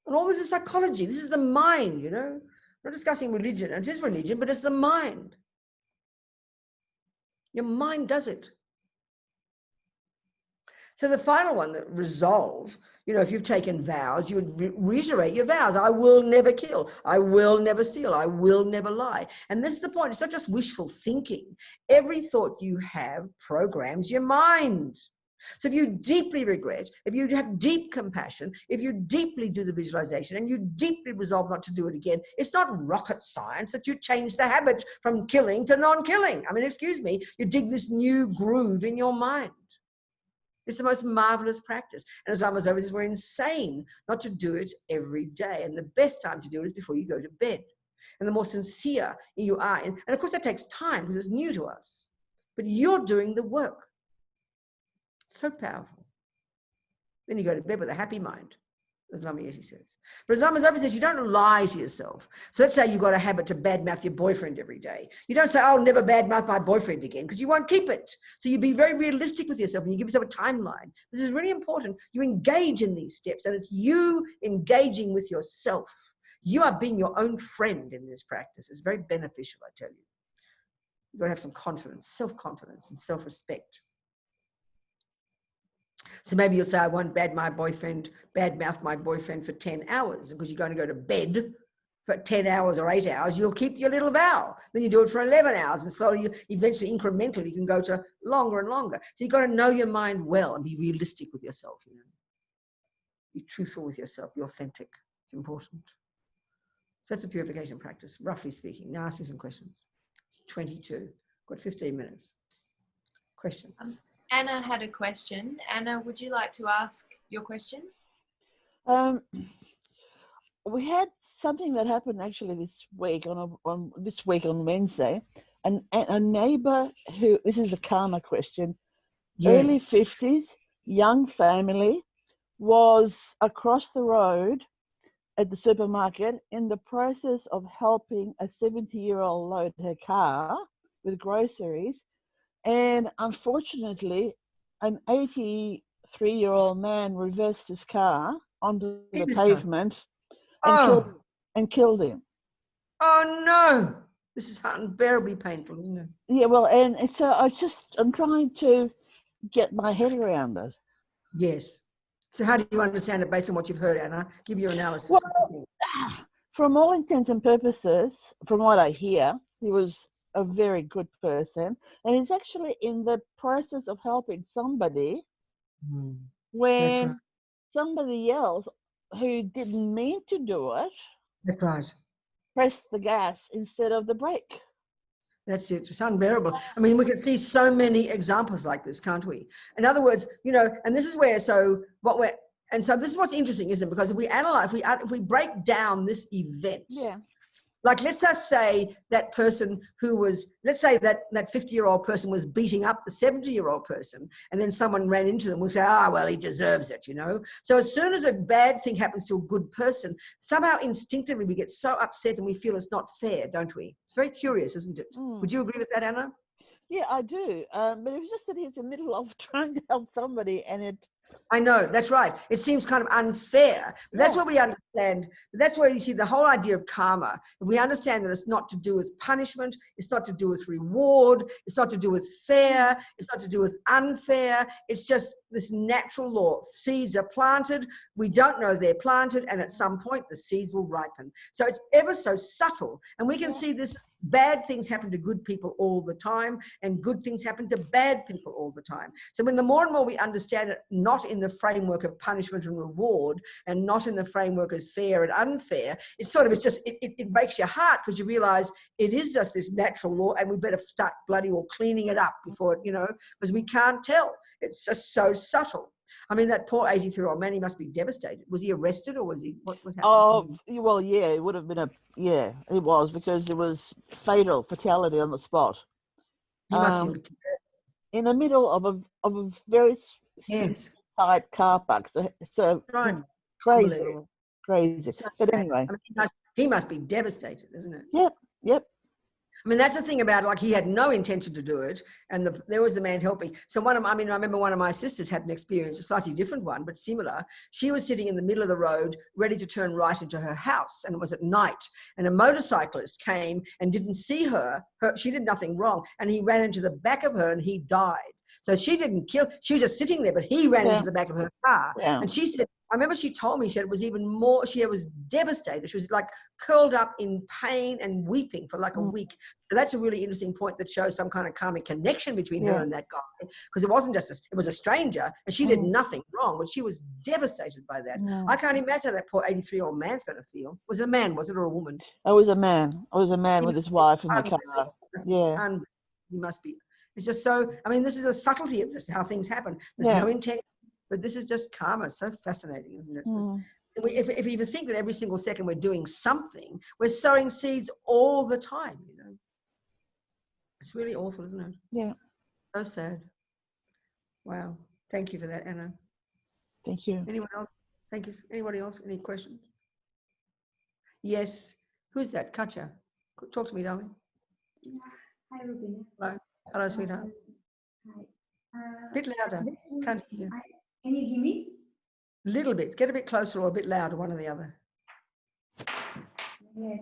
And all this is psychology. This is the mind, you know. We're not discussing religion. It is religion, but it's the mind. Your mind does it. So the final one, the resolve, you know, if you've taken vows, you would reiterate your vows. I will never kill. I will never steal. I will never lie. And this is the point. It's not just wishful thinking. Every thought you have programs your mind. So if you deeply regret, if you have deep compassion, if you deeply do the visualization and you deeply resolve not to do it again, it's not rocket science that you change the habit from killing to non-killing. I mean, excuse me, you dig this new groove in your mind. It's the most marvelous practice. And as Lama Zopa says, we're insane not to do it every day. And the best time to do it is before you go to bed. And the more sincere you are, and of course that takes time because it's new to us, but you're doing the work. It's so powerful. Then you go to bed with a happy mind, as Lama Yeshe says. But as Lama Zopa says, you don't lie to yourself. So let's say you've got a habit to badmouth your boyfriend every day. You don't say, I'll never badmouth my boyfriend again, because you won't keep it. So you be very realistic with yourself and you give yourself a timeline. This is really important. You engage in these steps, and it's you engaging with yourself. You are being your own friend in this practice. It's very beneficial, I tell you. You've got to have some confidence, self-confidence and self-respect. So maybe you'll say, I won't badmouth my boyfriend for 10 hours, because you're going to go to bed for 10 hours or 8 hours. You'll keep your little vow. Then you do it for 11 hours, and slowly, eventually, incrementally, you can go to longer and longer. So you've got to know your mind well and be realistic with yourself. You know? Be truthful with yourself. Be authentic. It's important. So that's the purification practice, roughly speaking. Now ask me some questions. It's 22. Got 15 minutes. Questions? Anna had a question. Anna, would you like to ask your question? We had something that happened actually this week on Wednesday. A neighbor who, this is a karma question, Yes. early 50s, young family, was across the road at the supermarket in the process of helping a 70-year-old load her car with groceries. And unfortunately, an 83-year-old man reversed his car onto the pavement and killed him. Oh no! This is unbearably painful, isn't it? Yeah, well, and it's I'm trying to get my head around it. Yes. So how do you understand it based on what you've heard, Anna? Give your analysis. Well, from all intents and purposes, from what I hear, he was a very good person, and he's actually in the process of helping somebody when somebody else who didn't mean to do it, that's right, pressed the gas instead of the brake. That's it. It's unbearable. I mean, we can see so many examples like this, can't we? In other words, you know, and this is where, so this is what's interesting, isn't it? Because if we analyze, if we break down this event, like let's just say that person who was, let's say that 50-year-old person was beating up the 70-year-old person, and then someone ran into them, we'll say, well, he deserves it, you know? So as soon as a bad thing happens to a good person, somehow instinctively we get so upset and we feel it's not fair, don't we? It's very curious, isn't it? Would you agree with that, Anna? Yeah, I do. But it's just that he's in the middle of trying to help somebody, and it... I know, that's right. It seems kind of unfair. But that's where we understand, that's where you see the whole idea of karma. If we understand that it's not to do with punishment, it's not to do with reward, it's not to do with fair, it's not to do with unfair, it's just this natural law. Seeds are planted, we don't know they're planted, and at some point the seeds will ripen. So it's ever so subtle, and we can see this. Bad things happen to good people all the time, and good things happen to bad people all the time. So when the more and more we understand it, not in the framework of punishment and reward, and not in the framework as fair and unfair, it's sort of, it's just, it breaks your heart, because you realize it is just this natural law, and we better start bloody well cleaning it up before it, you know, because we can't tell. It's just so subtle. I mean, that poor 83-year-old man, he must be devastated. Was he arrested, or was he, what happened? Oh, well, yeah, it would have been it was, because there was fatality on the spot. He must feel in the middle of a very tight car park. So crazy. So, but anyway. I mean, he must be devastated, isn't it? Yep. I mean, that's the thing about it, like he had no intention to do it, and there was the man helping. So I remember one of my sisters had an experience, a slightly different one, but similar. She was sitting in the middle of the road, ready to turn right into her house, and it was at night, and a motorcyclist came and didn't see her. She did nothing wrong, and he ran into the back of her and he died. So she didn't kill, she was just sitting there, but he ran into the back of her car. And she said, I remember she told me, she said it was even more, she was devastated. She was like curled up in pain and weeping for like a week. So that's a really interesting point that shows some kind of karmic connection between her and that guy. Because it wasn't just, it was a stranger, and she did nothing wrong, but she was devastated by that. I can't imagine how that poor 83-year-old man's going to feel. Was it a man, was it, or a woman? It was a man. It was a man with his wife in the car. He must be. It's just so, I mean, this is a subtlety of just how things happen. There's no intent, but this is just karma. So fascinating, isn't it? If you think that every single second we're doing something, we're sowing seeds all the time, you know. It's really awful, isn't it? Yeah. So sad. Wow. Thank you for that, Anna. Thank you. Anyone else? Thank you. Anybody else? Any questions? Yes. Who's that? Katja. Talk to me, darling. Hi, Robina. Hello. Hello, sweetheart. Hi. A bit louder. Can't hear you. Can you hear me? A little bit. Get a bit closer or a bit louder, one or the other. Yeah.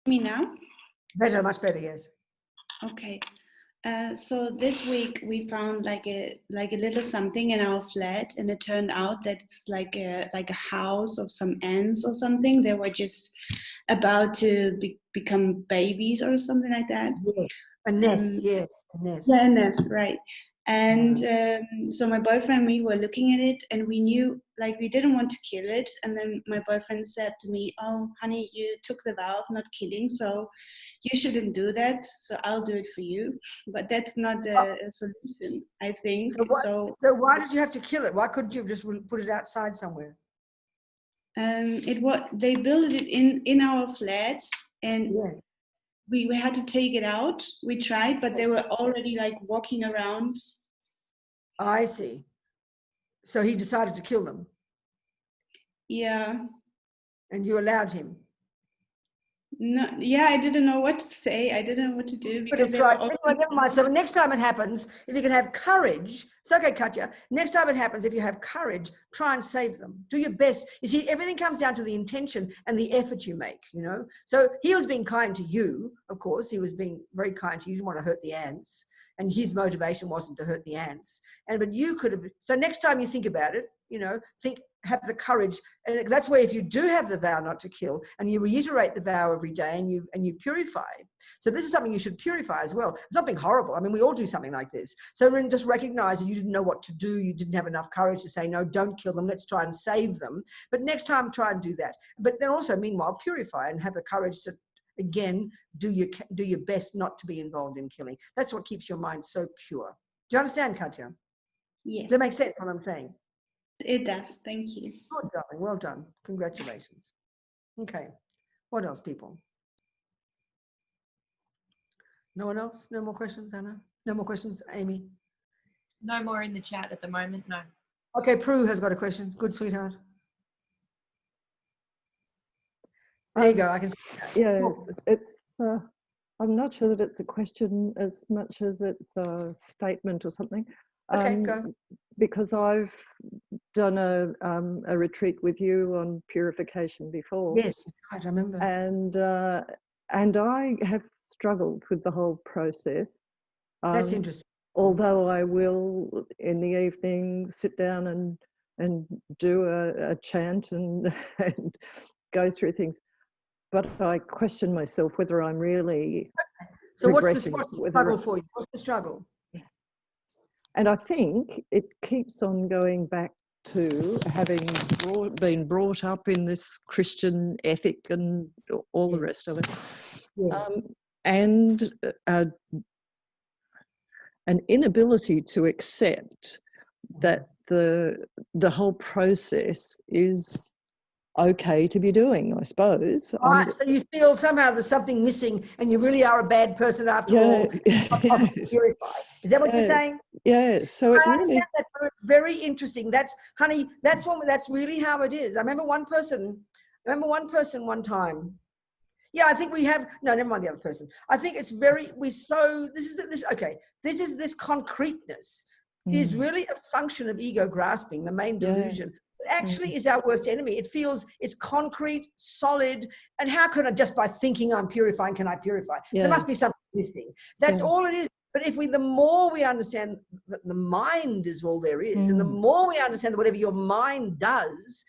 Me now? Better, much better, yes. Okay. So this week we found like a little something in our flat, and it turned out that it's like a house of some ants or something. They were just about to become babies or something like that. Yes. A nest, yes, a nest. Yeah, a nest, right. And so my boyfriend and me were looking at it, and we knew, like, we didn't want to kill it. And then my boyfriend said to me, "Oh, honey, you took the vow of not killing, so you shouldn't do that. So I'll do it for you." But that's not a solution, I think. So why did you have to kill it? Why couldn't you have just put it outside somewhere? They built it in our flat, and we had to take it out. We tried, but they were already like walking around. I see. So he decided to kill them. Yeah. And you allowed him. No, yeah, I didn't know what to say. I didn't know what to do because they were anyway, never mind. So next time it happens, if you can have courage, it's okay, Katja. Next time it happens, if you have courage, try and save them. Do your best. You see, everything comes down to the intention and the effort you make, you know. So he was being kind to you, of course. He was being very kind to you. You didn't want to hurt the ants. And his motivation wasn't to hurt the ants. But you could have, so next time you think about it, you know, have the courage. And that's where if you do have the vow not to kill and you reiterate the vow every day and you purify. So this is something you should purify as well. It's not being horrible. I mean, we all do something like this. So when just recognize that you didn't know what to do, you didn't have enough courage to say, no, don't kill them. Let's try and save them. But next time, try and do that. But then also, meanwhile, purify and have the courage to, again, do your best not to be involved in killing. That's what keeps your mind so pure. Do you understand, Katja? Yes. Does that make sense what I'm saying? It does. Thank you. Good, darling. Well done. Congratulations. Okay. What else, people? No one else? No more questions, Anna? No more questions, Amy? No more in the chat at the moment, no. Okay, Prue has got a question. Good, sweetheart. There you go. I can see that. Yeah, Cool. it's. I'm not sure that it's a question as much as it's a statement or something. Okay, go. Because I've done a retreat with you on purification before. Yes, I remember. And I have struggled with the whole process. That's interesting. Although I will in the evening sit down and do a chant and go through things. But I question myself whether I'm really. Okay. So what's the struggle for you? What's the struggle? And I think it keeps on going back to having been brought up in this Christian ethic and all the rest of it. Yeah. And an inability to accept that the whole process is okay to be doing, I suppose. Right, so you feel somehow there's something missing and you really are a bad person after all. Purify. Is that what you're saying? Yeah, so it really... It's very interesting. That's, honey, that's really how it is. I remember one person one time. Yeah, I think we have, no, never mind the other person. I think it's very, this concreteness is really a function of ego grasping, the main delusion. Actually is our worst enemy. It feels it's concrete, solid, and how can I, just by thinking I'm purifying, can I purify? There must be something missing. That's all it is. But if the more we understand that the mind is all there is, and the more we understand that whatever your mind does,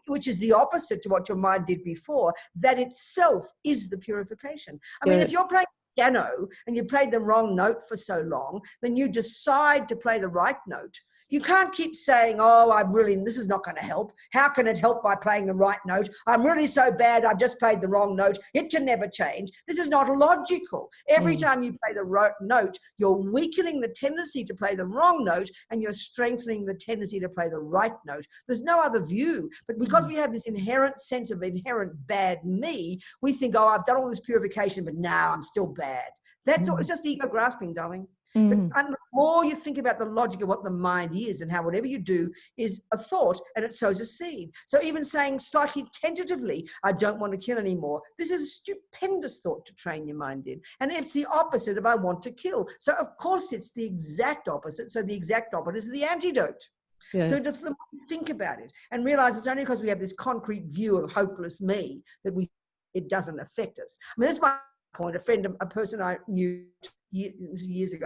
which is the opposite to what your mind did before, that itself is the purification. I mean, if you're playing piano and you played the wrong note for so long, then you decide to play the right note. You can't keep saying, oh, this is not going to help. How can it help by playing the right note? I'm really so bad, I've just played the wrong note. It can never change. This is not logical. Every time you play the right note, you're weakening the tendency to play the wrong note and you're strengthening the tendency to play the right note. There's no other view. But because we have this inherent sense of inherent bad me, we think, oh, I've done all this purification, but now I'm still bad. That's all. It's just ego grasping, darling. But the more you think about the logic of what the mind is and how whatever you do is a thought and it sows a seed. So even saying slightly tentatively, I don't want to kill anymore. This is a stupendous thought to train your mind in. And it's the opposite of I want to kill. So of course it's the exact opposite. So the exact opposite is the antidote. Yes. So just think about it and realize it's only because we have this concrete view of hopeless me that it doesn't affect us. I mean, that's my point. A person I knew years ago,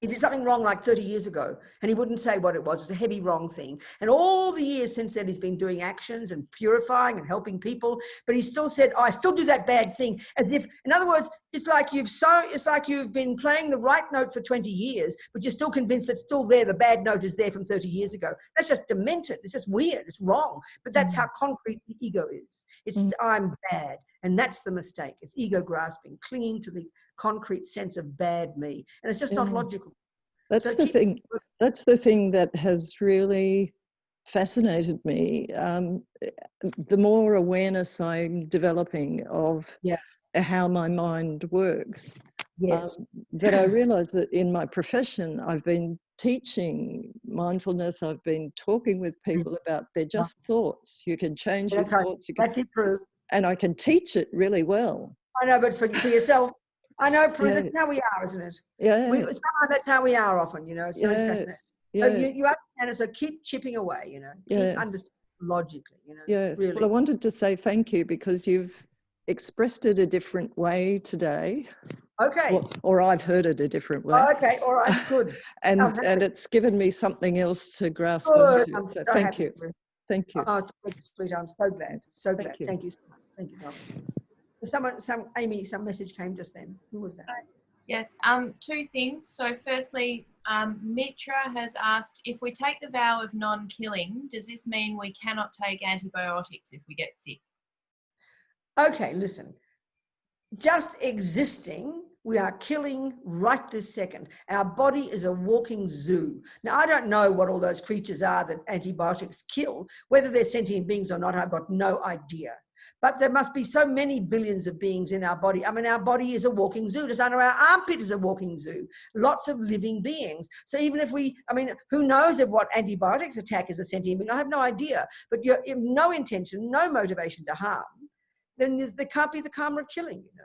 He did something wrong like 30 years ago, and he wouldn't say what it was. It was a heavy wrong thing. And all the years since then, he's been doing actions and purifying and helping people. But he still said, oh, I still do that bad thing. As if, in other words, it's like you've been playing the right note for 20 years, but you're still convinced it's still there. The bad note is there from 30 years ago. That's just demented. It's just weird. It's wrong. But that's how concrete the ego is. It's I'm bad. And that's the mistake. It's ego grasping, clinging to the concrete sense of bad me. And it's just not logical. That's So the thing. That's the thing that has really fascinated me. The more awareness I'm developing of how my mind works, that I realize that in my profession, I've been teaching mindfulness. I've been talking with people about they're just thoughts. You can change your thoughts. That's it, Prue. And I can teach it really well. I know, but for yourself, I know, Prue, that's how we are, isn't it? Sometimes that's how we are often, you know. It's very fascinating. So you understand it, so keep chipping away, you know. Keep understanding logically, you know. Yes. Really. Well, I wanted to say thank you because you've expressed it a different way today. Okay. Or I've heard it a different way. Oh, okay. All right. Good. and it's given me something else to grasp Good. onto. So so thank happy, you. Prue. Thank you. Oh, it's good, sweetheart. I'm so glad. So glad. Thank you. Thank you so much. Thank you, darling. Amy, some message came just then. Who was that? Yes, two things. So firstly, Mitra has asked, if we take the vow of non-killing, does this mean we cannot take antibiotics if we get sick? Okay, listen. Just existing, we are killing right this second. Our body is a walking zoo. Now, I don't know what all those creatures are that antibiotics kill. Whether they're sentient beings or not, I've got no idea. But there must be so many billions of beings in our body. I mean, our body is a walking zoo. Just under our armpit is a walking zoo. Lots of living beings. So even if who knows if what antibiotics attack is a sentient being? I have no idea. But you have no intention, no motivation to harm, then there can't be the karma of killing, you know.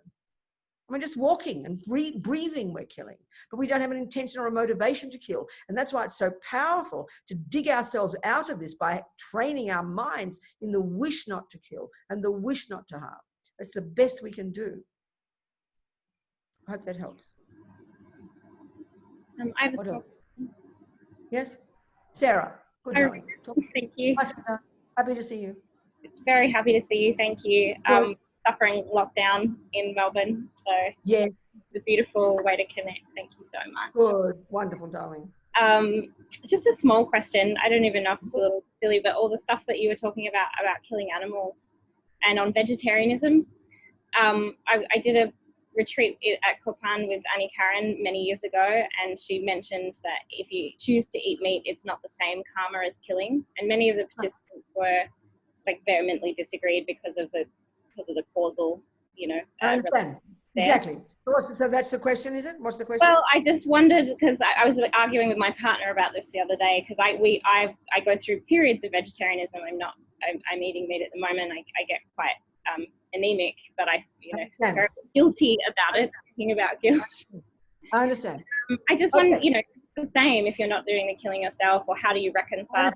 I mean, just walking and breathing, we're killing. But we don't have an intention or a motivation to kill. And that's why it's so powerful to dig ourselves out of this by training our minds in the wish not to kill and the wish not to harm. That's the best we can do. I hope that helps. I have a small... Yes? Sarah, good darling. Thank you. Hi, Sarah. Happy to see you. Very happy to see you. Thank you. Suffering lockdown in Melbourne, so yeah, it's a beautiful way to connect. Thank you so much. Good, wonderful, darling. Just a small question. I don't even know if it's a little silly, but all the stuff that you were talking about killing animals and on vegetarianism. I did a retreat at Kopan with Annie Karen many years ago, and she mentioned that if you choose to eat meat, it's not the same karma as killing. And many of the participants were vehemently disagreed because of the causal, you know. I understand. Exactly. So that's the question, is it? What's the question? Well, I just wondered, because I was arguing with my partner about this the other day, because I go through periods of vegetarianism. I'm eating meat at the moment. I get quite anemic, but I very guilty about it. Thinking about guilt. I understand. I just wonder, you know, the same if you're not doing the killing yourself, or how do you reconcile?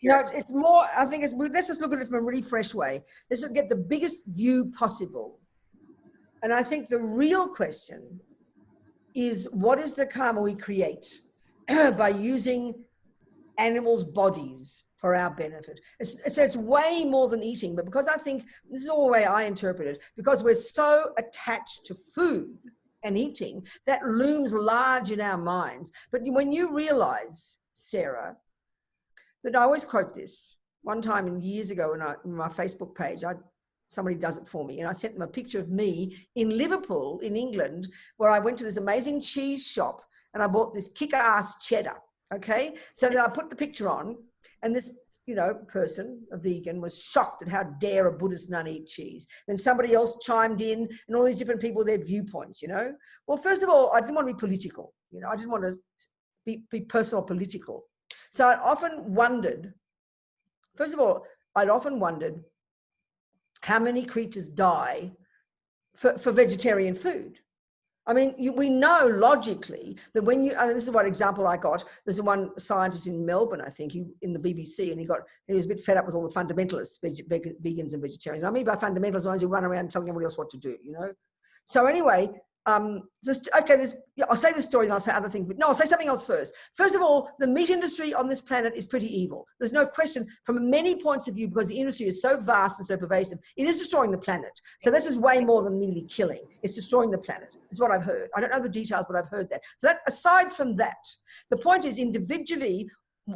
No, it's more, I think let's just look at it from a really fresh way. Let's get the biggest view possible. And I think the real question is, what is the karma we create by using animals' bodies for our benefit? So it's way more than eating, but because I think, this is all the way I interpret it, because we're so attached to food and eating, that looms large in our minds. But when you realize, Sarah, that I always quote this, one time years ago in my Facebook page, somebody does it for me, and I sent them a picture of me in Liverpool, in England, where I went to this amazing cheese shop and I bought this kick-ass cheddar, okay? So then I put the picture on, and this person, a vegan, was shocked at how dare a Buddhist nun eat cheese. Then somebody else chimed in, and all these different people, their viewpoints, you know. Well, first of all, I didn't want to be political, you know. I didn't want to be personal political. So I often wondered, first of all, I'd often wondered how many creatures die for vegetarian food. I mean, we know logically that when this is one example I got. There's one scientist in Melbourne, I think, in the BBC, and he was a bit fed up with all the fundamentalists, vegans and vegetarians. And I mean by fundamentalists, ones who run around telling everybody else what to do, you know. So anyway, I'll say this story and I'll say other things, but no, I'll say something else first. First of all, the meat industry on this planet is pretty evil. There's no question from many points of view, because the industry is so vast and so pervasive. It is destroying the planet. So this is way more than merely killing. It's destroying the planet, is what I've heard. I don't know the details, but I've heard that. So that, aside from that, the point is individually,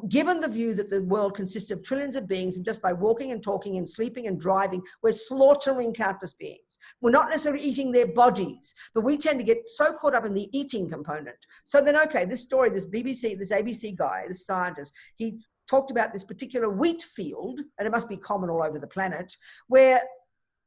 given the view that the world consists of trillions of beings, and just by walking and talking and sleeping and driving, we're slaughtering countless beings. We're not necessarily eating their bodies, but we tend to get so caught up in the eating component. So then, okay, this story, this ABC guy, this scientist, he talked about this particular wheat field, and it must be common all over the planet, where,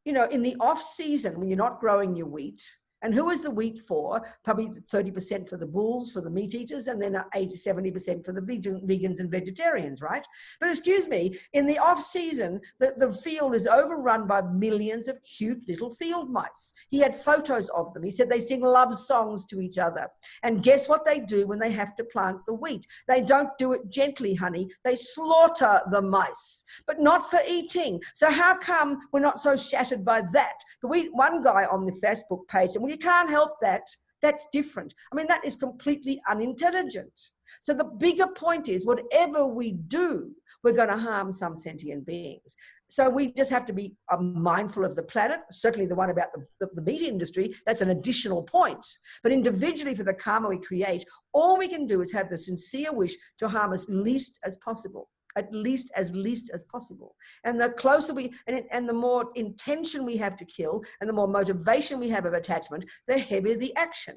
you know, in the off season, when you're not growing your wheat, and who is the wheat for? Probably 30% for the bulls, for the meat eaters, and then 70% for the vegans and vegetarians, right? But excuse me, in the off season, the field is overrun by millions of cute little field mice. He had photos of them. He said they sing love songs to each other. And guess what they do when they have to plant the wheat? They don't do it gently, honey. They slaughter the mice, but not for eating. So how come we're not so shattered by that? But one guy on the Facebook page said, well, you can't help that. That's different. I mean, that is completely unintelligent. So the bigger point is, whatever we do, we're going to harm some sentient beings. So we just have to be mindful of the planet, certainly the one about the meat industry. That's an additional point. But individually, for the karma we create, all we can do is have the sincere wish to harm as least as possible. At least as possible. And the closer and the more intention we have to kill, and the more motivation we have of attachment, the heavier the action.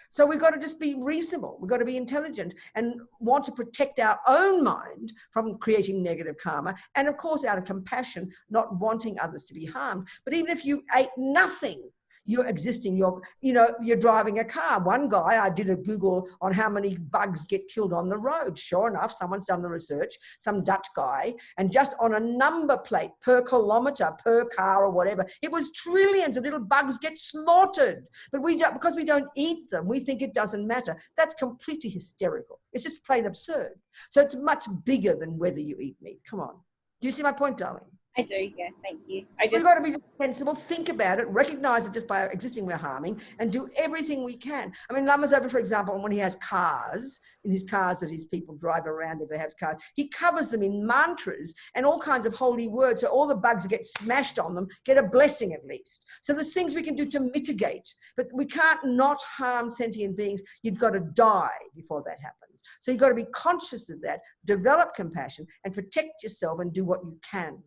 So we've got to just be reasonable. We've got to be intelligent and want to protect our own mind from creating negative karma. And of course, out of compassion, not wanting others to be harmed. But even if you ate nothing, you're existing, you're driving a car. One guy, I did a Google on how many bugs get killed on the road. Sure enough, someone's done the research, some Dutch guy, and just on a number plate per kilometer, per car or whatever, it was trillions of little bugs get slaughtered. But because we don't eat them, we think it doesn't matter. That's completely hysterical. It's just plain absurd. So it's much bigger than whether you eat meat. Come on. Do you see my point, darling? I do, yeah, thank you. We've got to be sensible, think about it, recognize that just by existing we're harming, and do everything we can. I mean, Lama Zopa, for example, when he has cars, in his cars that his people drive around if they have cars, he covers them in mantras and all kinds of holy words, so all the bugs that get smashed on them get a blessing at least. So there's things we can do to mitigate, but we can't not harm sentient beings. You've got to die before that happens. So you've got to be conscious of that, develop compassion, and protect yourself and do what you can.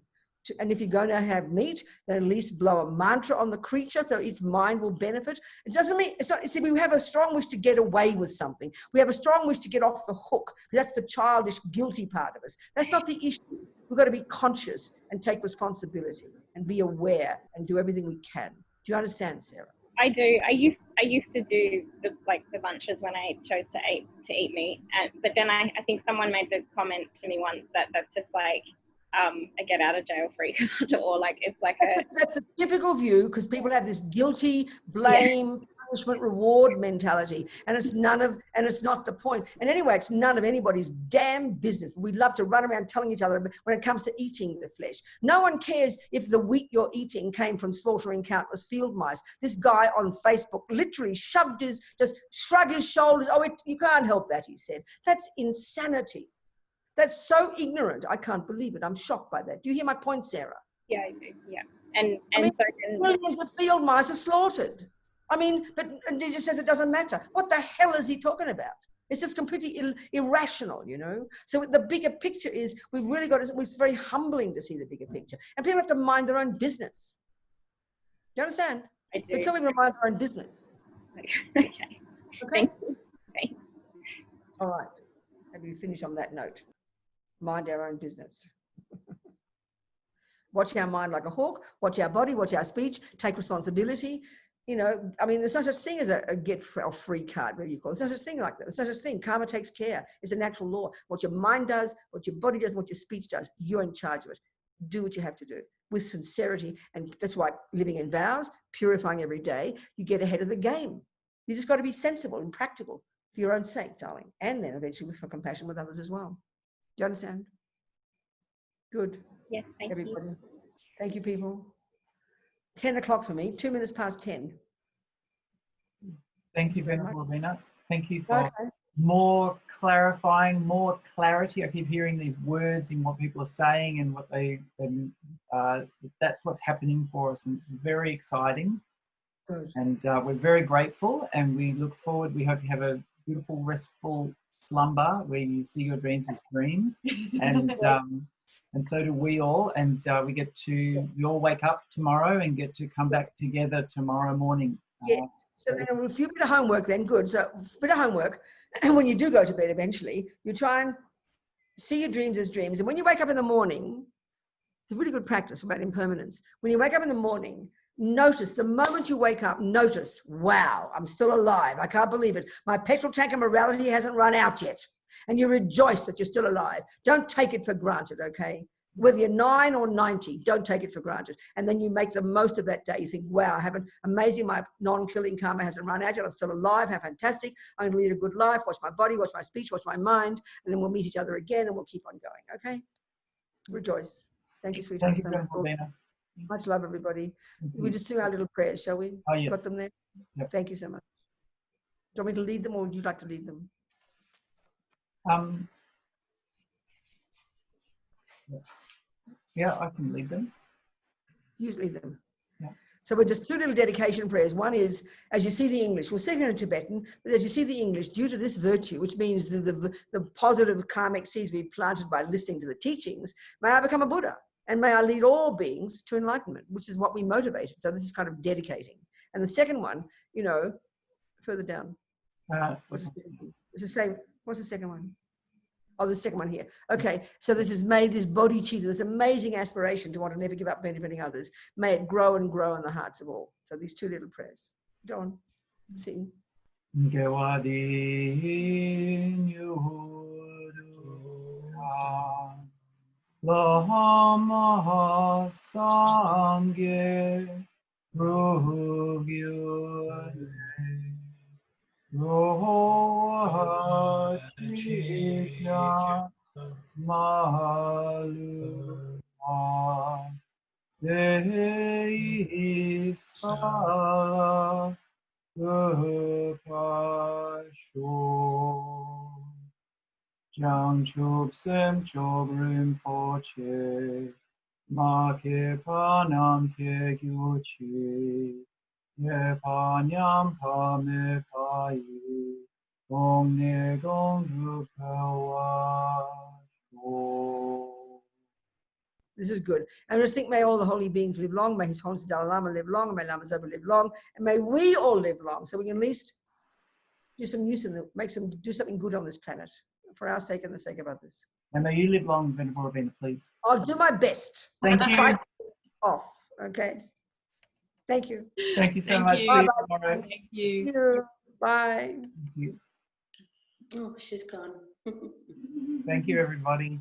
And if you're going to have meat, then at least blow a mantra on the creature so its mind will benefit. It doesn't mean, it's not, see, we have a strong wish to get away with something. We have a strong wish to get off the hook. That's the childish, guilty part of us. That's not the issue. We've got to be conscious and take responsibility and be aware and do everything we can. Do you understand, Sarah? I do. I used to do the bunches when I chose to eat meat, but then I think someone made the comment to me once that's just like, a get out of jail free card, or like it's like that's a typical view, because people have this guilty blame, punishment, reward mentality, and it's not the point. And anyway, it's none of anybody's damn business. We love to run around telling each other when it comes to eating the flesh. No one cares if the wheat you're eating came from slaughtering countless field mice. This guy on Facebook literally shrugged his shoulders. Oh, you can't help that, he said. That's insanity. That's so ignorant. I can't believe it. I'm shocked by that. Do you hear my point, Sarah? Yeah, I do. Yeah. And so millions of field mice are slaughtered. I mean, but he just says it doesn't matter. What the hell is he talking about? It's just completely irrational, you know? So the bigger picture is we've really got to, it's very humbling to see the bigger picture. And people have to mind their own business. Do you understand? I do. So tell me to mind our own business. Okay. Thank you. Okay. All right. Maybe we finish on that note. Mind our own business. Watch our mind like a hawk, watch our body, watch our speech, take responsibility. You know, I mean, there's no such thing as a get free card, whatever you call it. There's no such thing like that. There's no such thing. Karma takes care. It's a natural law. What your mind does, what your body does, what your speech does, you're in charge of it. Do what you have to do with sincerity. And that's why living in vows, purifying every day, you get ahead of the game. You just got to be sensible and practical for your own sake, darling. And then eventually for compassion with others as well. Do you understand? Good. Yes, thank everybody. you. Thank you, people. 10 o'clock for me, 2 minutes past 10. Thank you, Venerable Robina. Thank you for Okay. more clarifying, more clarity. I keep hearing these words in what people are saying and what that's what's happening for us, and it's very exciting. Good. And we're very grateful, and we look forward. We hope you have a beautiful, restful slumber where you see your dreams as dreams, and so do we all. And we all wake up tomorrow and get to come back together tomorrow morning. Yeah. So then a few bit of homework then, good. So a bit of homework, and when you do go to bed eventually, you try and see your dreams as dreams. And when you wake up in the morning, it's a really good practice about impermanence. When you wake up in the morning, notice the moment you wake up, notice, wow, I'm still alive. I can't believe it. My petrol tank of morality hasn't run out yet. And you rejoice that you're still alive. Don't take it for granted, okay? Whether you're 9 or 90, don't take it for granted. And then you make the most of that day. You think, wow, I have an amazing, my non-killing karma hasn't run out yet. I'm still alive, how fantastic. I'm going to lead a good life, watch my body, watch my speech, watch my mind. And then we'll meet each other again and we'll keep on going, okay? Rejoice. Thank you, sweetheart. Thank you, Venerable Robina. Much love, everybody. We just do our little prayers, shall we? Oh, yes. Got them there? Yep. Thank you so much. Do you want me to lead them or would you like to lead them? Yes. Yeah, I can lead them. You lead them. Yeah. So we're just 2 little dedication prayers. One is, as you see the English, we'll say it in Tibetan, but as you see the English, due to this virtue, which means the positive karmic seeds we planted by listening to the teachings, may I become a Buddha and may I lead all beings to enlightenment, which is what we motivated. So this is kind of dedicating. And the second one, further down. What's the second one? It's the same. What's the second one? Oh, the second one here. Okay, so this is may this bodhicitta, this amazing aspiration to want to never give up benefiting others, may it grow and grow in the hearts of all. So these 2 little prayers. Go on, sing. Jangchub Rinpoche, Ma ke panam ke gyuchi, ye panyam pa me pai, gong ne gong du kawa sho. This is good. And I just think, may all the holy beings live long, may His Holiness Dalai Lama live long, and may Lama Zopa live long, and may we all live long, so we can at least do some use in them, do something good on this planet, for our sake and the sake of others. And may you live long, Venerable Robina, please. I'll do my best. Thank you. Fight off, okay? Thank you. Thank you so Thank much. you. See you Bye-bye. tomorrow. Thank you. Thank you. Bye. Thank you. Oh, she's gone. Thank you, everybody.